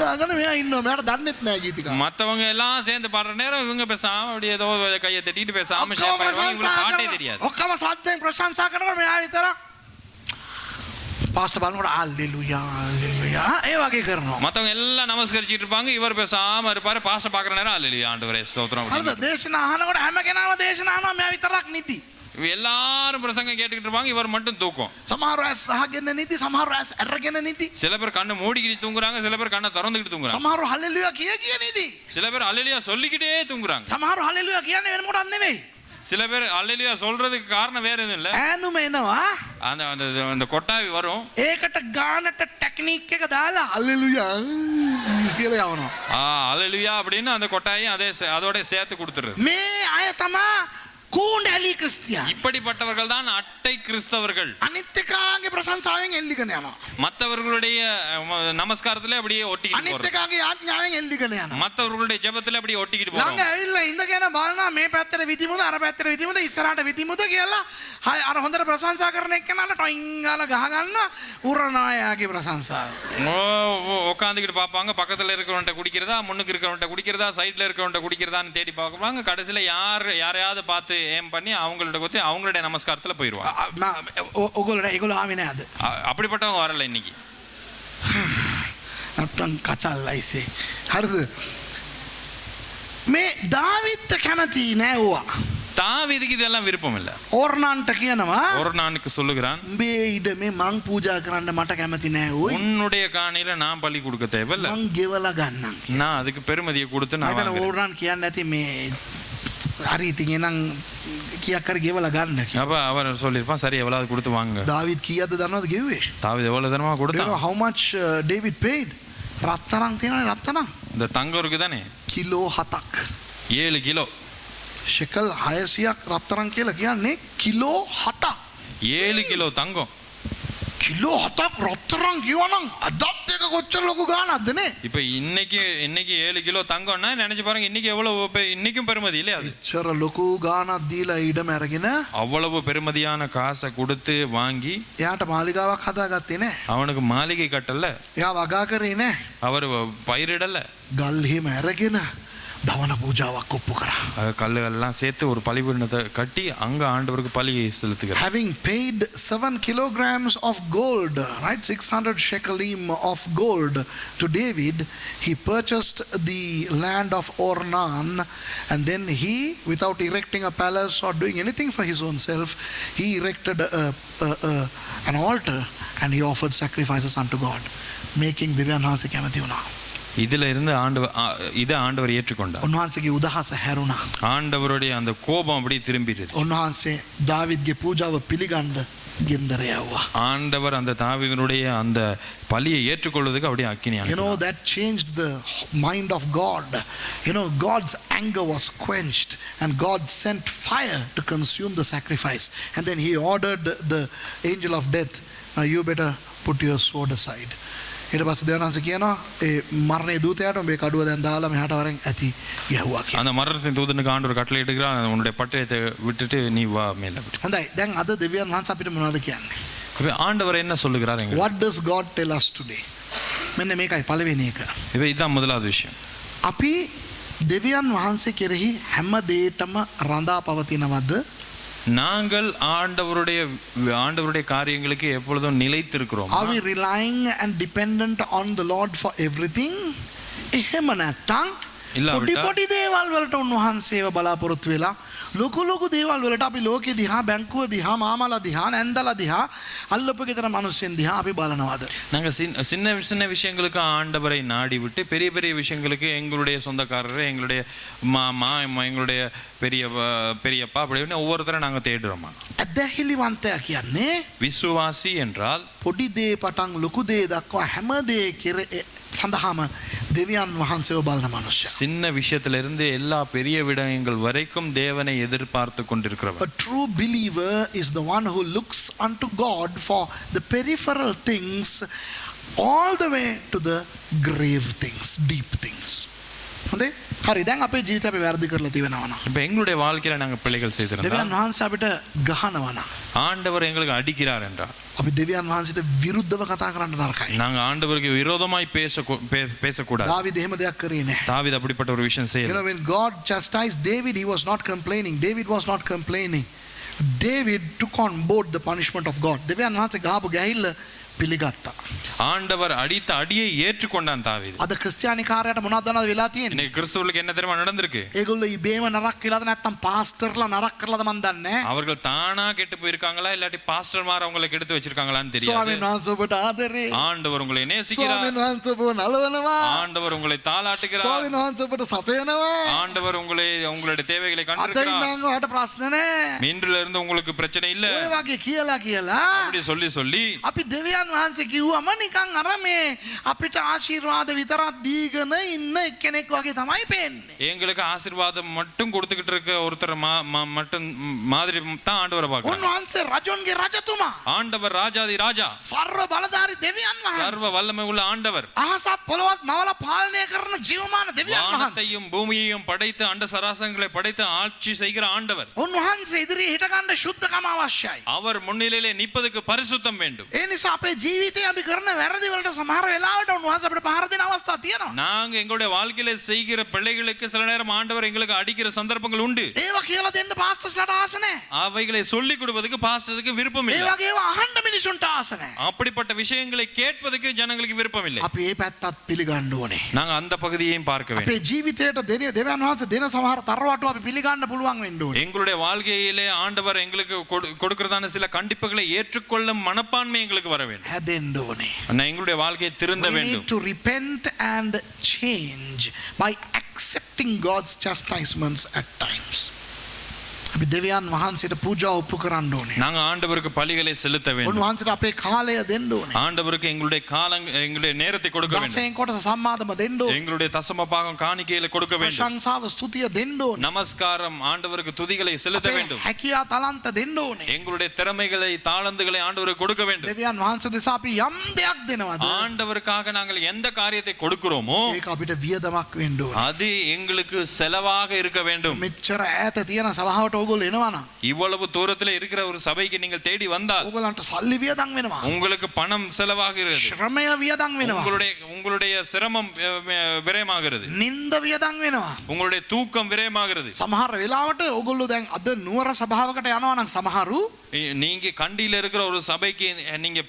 ගාගෙන මෙයා ඉන්නවා. මෙයාට දන්නෙත් නෑ ගීතිකා. மத்தவங்க எல்லாம் சேர்ந்து பாடுற நேரம் இவங்க பேசாம அப்படியே ஏதோ கையை தட்டிட்டு பேசாம ஷேப் பண்ணுவாங்க. இவங்களுக்கு பாட்டே தெரியாது. ඔක්කොම සද්දෙන් ප්‍රශංසා කරනකොට මෙයා විතර පාස්ටර් බලනකොට හalleluya හalleluya ඒ වගේ කරනවා. மத்தவங்க எல்லாம் நமஸ்கரிச்சிட்டு இருப்பாங்க, இவர் பேசாம இருப்பாரு. பாஸ்டர் பாக்குற நேரம் அல்லேலூயா ஆண்டவரே ஸ்தோத்திரம் හරිද? அப்படின்னு. දේශනා අහනකොට හැම කෙනාම දේශනා අහනවා, මෙයා විතරක් නිදි. எல்லாரும் பிரசங்கம் கேட்டுக்கிட்டு இருப்பாங்க, இவர் மட்டும் தூக்கம். සමහරව ඇස් අහගෙන නිදි, සමහරව ඇස් අරගෙන නිදි. சில பேர் கண்ணை மூடிக்கிட்டு தூங்குறாங்க, சில பேர் கண்ணை திறந்துக்கிட்டு தூங்குறாங்க, සමහරව හalleluya කිය නිදි. சில பேர் அல்லேலூயா சொல்லிக்கிட்டே தூங்குறாங்க. සමහරව හalleluya කියන්නේ වෙන මොකක්ද නෙවෙයි. சில பேர் அல்லேலூயா சொல்றதுக்கு காரணம் வேற எதுவும் இல்ல. ඈනුම එනවා. அந்த அந்த கொட்டாவி வரும், ඒකට ගානට ටෙක්නික් එක දාලා හalleluya කියලා යවනවා. அல்லேலூயா அப்படின்னு அந்த கொட்டாயை அதோட சேர்த்து கொடுத்துறது. මේ අය තමයි කුණ්ඩලි ක්‍රිස්තියානි. இப்படிப்பட்டவர்கள் தான் அட்டை கிறிஸ்தவர்கள். අනිත් එකාගේ ප්‍රශංසාවෙන් එල්ලිගෙන යනවා. மற்றவர்களுடைய நமஸ்காரத்துல அப்படியே ஒட்டிக்கிட்டு අනිත් போறது, එකාගේ ආඥාවෙන් එල්ලිගෙන යනවා. மற்றவர்களுடைய ஜெபத்துல அப்படியே ஒட்டிக்கிட்டு ළඟ போறாங்க. ඇවිල්ලා ඉඳගෙන බලනවා මේ පැත්තට විදිමුද අර පැත්තට විදිමුද ඉස්සරහට විදිමුද කියලා අර හොඳට ප්‍රශංසා කරන එක්කනට ටොයින් ගාලා ගහ ගන්න උරනවා යාගේ ප්‍රශංසාව. உட்காந்துக்கிட்டு பார்ப்பாங்க, பக்கத்துல இருக்கிறவன்ட்ட குடிக்கிறதா, முன்னுக்கு இருக்கிறவன்ட்ட குடிக்கிறதா, சைட்ல இருக்கிறவன்ட்ட குடிக்கிறதான்னு தேடி பார்க்குறாங்க. கடைசியில யாரையாவது பார்த்து ஏம் பண்ணி அவங்களுடைய நமஸ்காரத்துல போயிடுவாங்க. ඔගොල්ලෝ ඒගොල්ලෝ ආවේ නෑද? அப்படிப்பட்டவங்க வரல இன்னைக்கு. නැත්තම් කචල්ලයිසේ. හරිද? මේ දාවිත් කැමති නෑවා. தாவீதுக்கு இதெல்லாம் விருப்பம் இல்ல. ඕර්නාන්ට කියනවා ஒரு நானுக்கு சொல்லுகிறான், උඹේ ඉඩමේ මං පූජා කරන්න මට කැමති නෑ ඕයි. உன்னுடைய காணியில நான் பலி கொடுக்க தேவையில்ல, මං ගෙවලා ගන්නම්. நான் அதுக்கு பெருமதியை கொடுத்து நான் මම வாங்குறேன். ඕර්නාන් කියන්නේ නැති මේ හරි ඉතින් එනං කීයක් හරි ගෙවලා ගන්න කියලා. அப்ப அவர் சொல்லியிருப்பான், சரி எவ்வளவு கொடுத்து வாங்க. දාවිත් කීයක්ද දන්නවද ගෙව්වේ? தாவீது எவ்வளவு தரமா You know கொடுத்தான்? how much David paid? රත්තරන් තියෙනනේ රත්තරන්. இந்த தங்கம் இருக்கு தானே, කිලෝ 7ක්. 7 கிலோ. ෂෙකල් 600ක් රත්තරන් කියලා කියන්නේ කිලෝ 7ක්. 7 கிலோ தங்கம். කිලෝ 7ක් රත්තරන් කියවනම් අදත් එක කොච්චර ලොකු ගාණක්ද නේ? இப்ப இன்னைக்கு 7 கிலோ தங்கம்னா நினைச்சு பாருங்க இன்னைக்கு எவ்வளவு இன்னைக்கும் பெருமதி இல்லையா அது? එච්චර ලොකු ගාණක් දීලා ඊඩම අරගෙන அவ்வளவு பெருமதியான காசை கொடுத்து வாங்கி එයාට මාලිගාවක් හදාගත්තේ නෑ. அவனுக்கு மாளிகை கட்டல, එයා වගා කරේ නෑ. அவர் பயிரிடல, ගල් හිම අරගෙන දවන පූජාවක් ඔප්පු කරා. கல்லுகள்லாம் சேர்த்து ஒரு பலிபீடத்தை கட்டி அங்க ஆண்டவருக்கு பலியை செலுத்துகிறார். Having paid 7 kilograms of gold, right, 600 shekalim of gold to David, he purchased the land of Ornan, and then he, without erecting a palace or doing anything for his own self, he erected an altar and he offered sacrifices unto God, making Divyan Hanse කැමති වුණා. இதுல இருந்து ஆண்டவர் ஏற்றுக்கொண்டார். උන්වහන්සේගේ උදහස හැරුණා. ஆண்டவருடைய அந்த கோபம் அப்படியே திரும்பிடுது. උන්වහන්සේ දාවිද්ගේ පූජාව පිළිගන්න ගෙන්දර යවුවා. ஆண்டவர் அந்த தாவீதுனுடைய அந்த பலியை ஏற்றுக்கொள்வதற்கு அப்படியே அக்கினியானார். You know, that changed the mind of God. You know, God's anger was quenched and God sent fire to consume the sacrifice, and then he ordered the angel of death, now you better put your sword aside. ඊට පස්සේ දෙවියන්වහන්සේ කියනවා ඒ මරණයේ දූතයාට මේ කඩුව දැන් දාලා මෙහාට වරෙන් ඇති යහුවා කියලා. அந்த மரணத்தின் தூதனுக்கு ஆண்டவர் கட்டளை இடுகிறார், உன்னுடைய பட்டயத்தை விட்டுட்டு நீ வா மேல. හොඳයි. දැන් අද දෙවියන්වහන්සේ අපිට මොනවද කියන්නේ? இப்ப ஆண்டவர் என்ன சொல்லுகிறார் எங்களுக்கு? What does God tell us today? මෙන්න මේකයි පළවෙනි එක. இப்ப இதுதான் முதலாவது விஷயம். අපි දෙවියන් වහන්සේ කෙරෙහි හැම දෙයකම රඳා පවතිනවද? நாங்கள் ஆண்டவருடைய காரியங்களுக்கு எப்பொழுதும் நிலைத்திருக்கிறோம். Are we relying and dependent on the Lord for everything? එහෙම නැත්නම් පොඩි දේවල් වලට උන්වහන්සේව බලාපොරොත්තු වෙලා ලොකු ලොකු දේවල් වලට අපි ලෝකෙ දිහා, බැංකුව දිහා, මාමලා දිහා, නැන්දලා දිහා, අල්ලපු ගෙදර මිනිස්සුන් දිහා අපි බලනවාද? நாங்க சின்ன சின்ன விஷயங்களுக்கு ஆண்டவரை நாடி விட்டு பெரிய பெரிய விஷயங்களுக்கு எங்களுடைய சொந்தக்காரர், எங்களுடைய மாமா, எங்களுடைய பெரியப்பா அப்படின்னு ஒவ்வொருத்தரை நாங்க தேடுறோமா? අදහිලිවන්තයා කියන්නේ விசுவாசி என்றால் පොඩි දේ පටන් ලොකු දේ දක්වා හැම දේ සඳහාම දෙවියන් වහන්සේව බලන මනුෂ්‍යයා. சின்ன விஷயத்துல இருந்து எல்லா பெரிய விடயங்கள் வரைக்கும் தேவனை எதிர்பார்த்து கொண்டிருக்கிறவர். A true believer is the one who looks unto God for the peripheral things all the way to the grave things, deep things. හොඳේ? හරි. දැන් අපේ ජීවිතේ අපි වැරදි කරලා තියෙනවා නම්, இப்ப எங்களுடைய வாழ்க்கையில நாங்க பிள்ளைகள் செய்திருந்தா, දෙවියන් වහන්සේ අපිට ගහනවා නම්, ஆண்டவர் எங்களுக்கு அடிக்கிறார் என்றால் අපි දෙවියන් වහන්සේට විරුද්ධව කතා කරන්න නරකයි. நாங்க ஆண்டவருக்கு விரோதமாய் பேசக்கூடாது. දාවිද එහෙම දෙයක් කරේ නැහැ. தாவீது அப்படிப்பட்ட ஒரு விஷயம் You செய்யல. know, when God chastised David, he was not complaining. David was not complaining. David took on board the punishment of God. දෙවියන් වහන්සේ ගහපු ගැහිල්ල පිළිගත්තා. ஆண்டவர் அடித்த அடியை ஏற்றுக்கொண்டான் தாவீது. අද ක්‍රිස්තියානි කාර්යයට මොනවද දන්නවද වෙලා තියෙන්නේ? இன்னைக்கு கிறிஸ்தவர்களுக்கு என்ன தெரியுமா நடந்திருக்கு? ඒගොල්ලෝ ඉබේම නරක කියලාද නැත්නම් පාස්ටර්ලා නරක කරලාද මන් දන්නේ නැහැ. அவர்கள் தானா கெட்டு போயிருக்காங்களா இல்லாட்டி பாஸ்டர்மார் அவங்களை கெடுத்து வச்சிருக்காங்களான்னு தெரியாது. ස්වාමීන් වහන්සේ ඔබට ආදරේ. ஆண்டவர் உங்களை நேசிக்கிறார். ස්වාමීන් වහන්සේ ඔබව නලවනවා. ஆண்டவர் உங்களை தாளாட்டுகிறார். ස්වාමීන් වහන්සේ ඔබට සපයනවා. ஆண்டவர் உங்களுடைய தேவைகளை අද கண்டிருக்கிறார். ඉඳන් ඔයාලට ප්‍රශ්න නැහැ. இன்றுல இருந்து உங்களுக்கு பிரச்சனை இல்ல. ඔය වගේ කියලා அப்படி சொல்லி අපි දෙවියන් වහන්සේ කිව්වම නිකන් අර මේ අපිට ආශිර්වාද විතරක් දීගෙන ඉන්න එක්කෙනෙක් වගේ තමයි පේන්නේ. எங்களுக்கு ஆசீர்வாதம் மட்டும் கொடுத்துக்கிட்டு இருக்க ஒருத்தர் மட்டும் மாதிரி தான் ஆண்டவரை பார்க்கணும். උන්වහන්සේ රජුන්ගේ රජතුමා. ஆண்டவர் ராஜாதி ராஜா. සර්ව බලධාරී දෙවියන් වහන්සේ. சர்வ வல்லமை உள்ள ஆண்டவர். අහසත් පොළවත් මවලා පාලනය කරන ජීවමාන දෙවියන් වහන්සේ. வானத்தையும் பூமியையும் படைத்து அண்ட சராசரங்களை படைத்து ஆட்சி செய்கிற ஆண்டவர். උන්වහන්සේ ඉදිරියේ හිට ගන්න සුද්ධකම අවශ්‍යයි. அவர் முன்னிலையிலே நிற்பதற்கு பரிசுத்தம் வேண்டும். ඒ නිසා අපේ ජීවිතේ අපි කරන වැරදි වලට සමහර වෙලාවට උන්වහන්සේ අපිට පහර දෙන අවස්ථා තියෙනවා. நாங்க எங்களுடைய வாழ்க்கையில செய்கிற பிள்ளைகளுக்கு சில நேரம் ஆண்டவர் எங்களுக்கு அடிக்கிற சந்தர்ப்பங்கள் உண்டு. ඒවා කියලා දෙන්න පාස්ටර්ස්ලාට ආස නැහැ. அவைகளை சொல்லி கொடுப்பதற்கு பாஸ்டருக்கு விருப்பம் ඒ இல்லை. වගේ ඒවා අහන්න මිනිසුන්ට ආස නැහැ. அப்படிப்பட்ட விஷயங்களை கேட்பதற்கு ஜனங்களுக்கு விருப்பம் இல்லை. අපි ඒ පැත්තත් පිළිගන්න ඕනේ. நாங்க அந்த பகுதியையும் பார்க்க வேண்டும். අපේ ජීවිතයට දෙවියන් වහන්සේ දෙන සමහර තරවටු අපි පිළිගන්න පුළුවන් වෙන්න ඕනේ. எங்களுடைய வாழ்க்கையிலே ஆண்டவர் எங்களுக்கு கொடுக்கிறதான சில கண்டிப்புகளை ஏற்றுக்கொள்ளும் மனப்பான்மை எங்களுக்கு வர வேண்டும். හැදෙන්න ඕනේ. எங்களுடைய வாழ்க்கையை திருந்த We need வேண்டும். to repent and change by accepting God's chastisements at times. අපි දෙවියන් වහන්සේට පූජා ඔප්පු කරන්න ඕනේ. நாங்க ஆண்டவருக்கு பலிகளை செலுத்த வேண்டும். උන්වහන්සේට අපේ කාලය දෙන්න ඕනේ. ஆண்டவருக்கு எங்களுடைய எங்களுடைய நேரத்தை கொடுக்க வேண்டும். දසයෙන් කොටස සම්මාදම දෙන්න ඕනේ. எங்களுடைய தசம பாகம் காணிக்கையில கொடுக்க வேண்டும். ප්‍රශංසාව ස්තුතිය දෙන්න ඕනේ. நமஸ்காரம் ஆண்டவருக்கு துதிகளை செலுத்த අපේ வேண்டும். හැකියා තලන්ත දෙන්න ඕනේ. எங்களுடைய திறமைகளை தாளந்துகளை ஆண்டவருக்கு கொடுக்க வேண்டும். දෙවියන් වහන්සේ දෙසා අපි යම් දෙයක් දෙනවද? ஆண்டவருக்காக நாங்கள் எந்த காரியத்தை கொடுக்கிறோமோ ඒක අපිට වියදමක් වෙන්න ඕනේ. அது எங்களுக்கு செலவாக இருக்க வேண்டும். මෙච්චර ඈත තියෙන සභාවට ඕගොල්ලෝ එනවනම් இவ்வளவு தூரத்தில் இருக்கிற ஒரு சபைக்கு நீங்கள் தேடி வந்தால் ඕගොල්ලන්ට සල්ලි වියදම් වෙනවා. உங்களுக்கு பணம் செலவாகிறது. ශ්‍රමය වියදම් වෙනවා. உங்களுடைய சிரமம் விரயமாகிறது. නින්ද වියදම් වෙනවා. உங்களுடைய தூக்கம் விரயமாகிறது. සමහර වෙලාවට ඕගොල්ලෝ දැන් අද නුවර සභාවකට යනවා නම් සමහරු நீங்க கண்டியில இருக்கிற ஒரு சபைக்கு நீங்க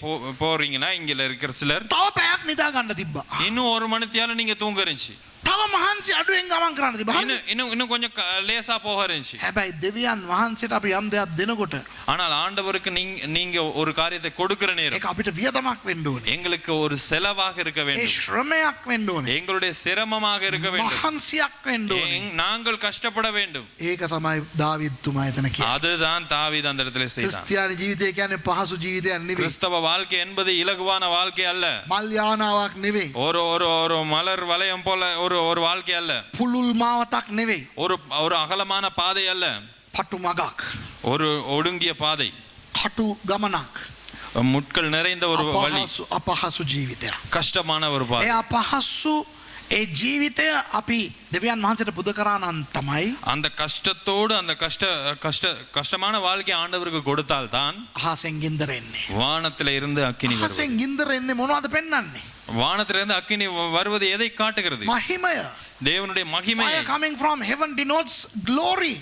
போறீங்கன்னா இங்க இருக்கிற சிலர் තව පැයක් නිදා ගන්න තිබ්බා. இன்னும் ஒரு மணித்தியால நீங்க தூங்க இருந்துச்சு. තව මහන්සි අඩුවෙන් ගමන් කරන්න තිබ්බා. இன்னும் கொஞ்சம் லேசா போக இருந்துச்சு. හැබැයි දෙවියන් වහන්සේට අපි යම් දෙයක් දෙනකොට ஆனால் ஆண்டவருக்கு நீங்க ஒரு காரியத்தை கொடுக்கிற நேரம் ඒක අපිට වියදමක් වෙන්න ඕනේ. எங்களுக்கு ஒரு செலவாக இருக்க ඒ வேண்டும். ශ්‍රමයක් වෙන්න ඕනේ. எங்களுடைய சிரமமாக இருக்க வேண்டும். මහන්සියක් වෙන්න ඕනේ. நாங்கள் கஷ்டப்பட வேண்டும். ඒක තමයි දාවිද් තුමා එතන කියන්නේ. அதுதான் தாவீது அந்த இடத்துல செய்தான். ක්‍රිස්තියානි ජීවිතය කියන්නේ පහසු ජීවිතයක් නෙවෙයි. கிறிஸ்தவ வாழ்க்கை என்பது இலகுவான வாழ்க்கை அல்ல. මල් යානාවක් නෙවෙයි. ஒரு மலர் வளையம் போல ஒரு வாழ்க்கை அல்ல. පුළුල් මාවතක් නෙවෙයි. ஒரு அகலமான பாதை அல்ல. පටු මගක්. ஒரு ஒடுங்கிய பாதை. කටු ගමනක්. முட்கள் நிறைந்த ஒரு வழி. අපහසු ජීවිතයක්. கஷ்டமான ஒரு பாதை. ඒ අපහසු ඒ ජීවිතය අපි දෙවියන් වහන්සේට පුද කරා නම් තමයි அந்த கஷ்டத்தோடு அந்த கஷ்டமான வாழ்க்கை ஆண்டவருக்கு கொடுத்தால் தான் අහසෙන් ගින්දර එන්නේ. வானத்தில இருந்து அக்கினி வருவது. අහසෙන් ගින්දර එන්නේ මොනවද පෙන්වන්නේ? வானத்திலிருந்து அக்கினி வருவது எதை காட்டுகிறது? මහිමය. தேவனுடைய மகிமை. Fire coming from heaven denotes glory.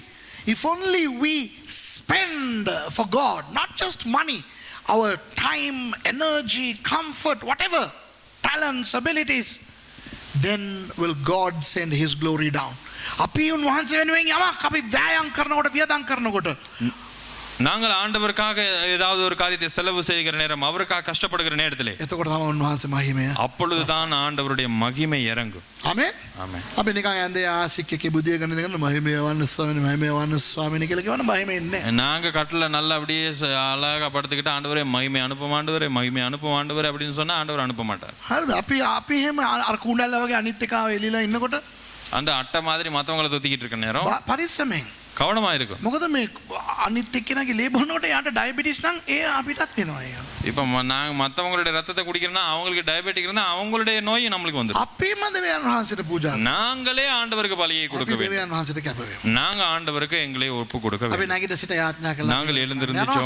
If only we spend for God, not just money, our time, energy, comfort, whatever, talents, abilities, then will God send his glory down. අපි උන්වහන්සේ වෙනුවෙන් යමක් අපි වෑයම් කරනකොට වියදම් කරනකොට நாங்கள் ஆண்டவருக்காக ஏதாவது ஒரு காரியத்தை செலவு செய்கிற நேரம் அவருக்காக கஷ்டப்படுகிற நேரத்திலே එතකොට තමයි උන්වහන්සේ මහිමය. அப்பொழுதுதான் ஆண்டவருடைய மகிமை இறங்கும். ආමේන්. ஆமென். අපි නිකන් ඇඳේ ආසික් එකේ බුදිය ගන්න දෙන්න මහිමය වන්න ස්වාමීනි මහිමය වන්න ස්වාමීනි කියලා කියවන මහිමය ඉන්නේ. நாங்க கட்டில நல்லா அப்படியே அழகா படுத்துக்கிட்டு ஆண்டவரே மகிமை அனுப்பும் ஆண்டவரே மகிமை அனுப்பும் ஆண்டவரே அப்படின்னு சொன்னா ஆண்டவர் அனுப்ப மாட்டார். හරිද? අපි එහෙම අර කුණැල්ල වගේ අනිත් එකව එලිලා ඉන්නකොට அந்த அட்டை மாதிரி மத்தவங்களை தொத்திக்கிட்டு இருக்க நேரம் පරිස්සමෙන් கவனமா இருக்கும். මොකද මේ අනිත් එක්කෙනාගේ ලේබනෝට යාට ඩයබටිස් නම් ඒ අපිටත් වෙනවා ඒක. இப்ப நாங்க மத்தவங்களுடைய ரத்தத்தை குடிக்கிறோம்னா அவங்களுக்கு டயபெட்டிக் இருந்தா அவங்களுடைய நோய் நம்மளுக்கு வந்துடும். අපේම දෙවියන් වහන්සේට පූජා කරනවා. நாங்களே ஆண்டவருக்கு பலியை கொடுக்க අපි வேண்டும். දෙවියන් වහන්සේට කැප වෙමු. நாங்க ஆண்டவருக்கு எங்களை ஒப்பு கொடுக்க අපි வேண்டும். නැගිට සිට යාඥා කළා. நாங்கள் எழுந்திருந்து ஜெபம்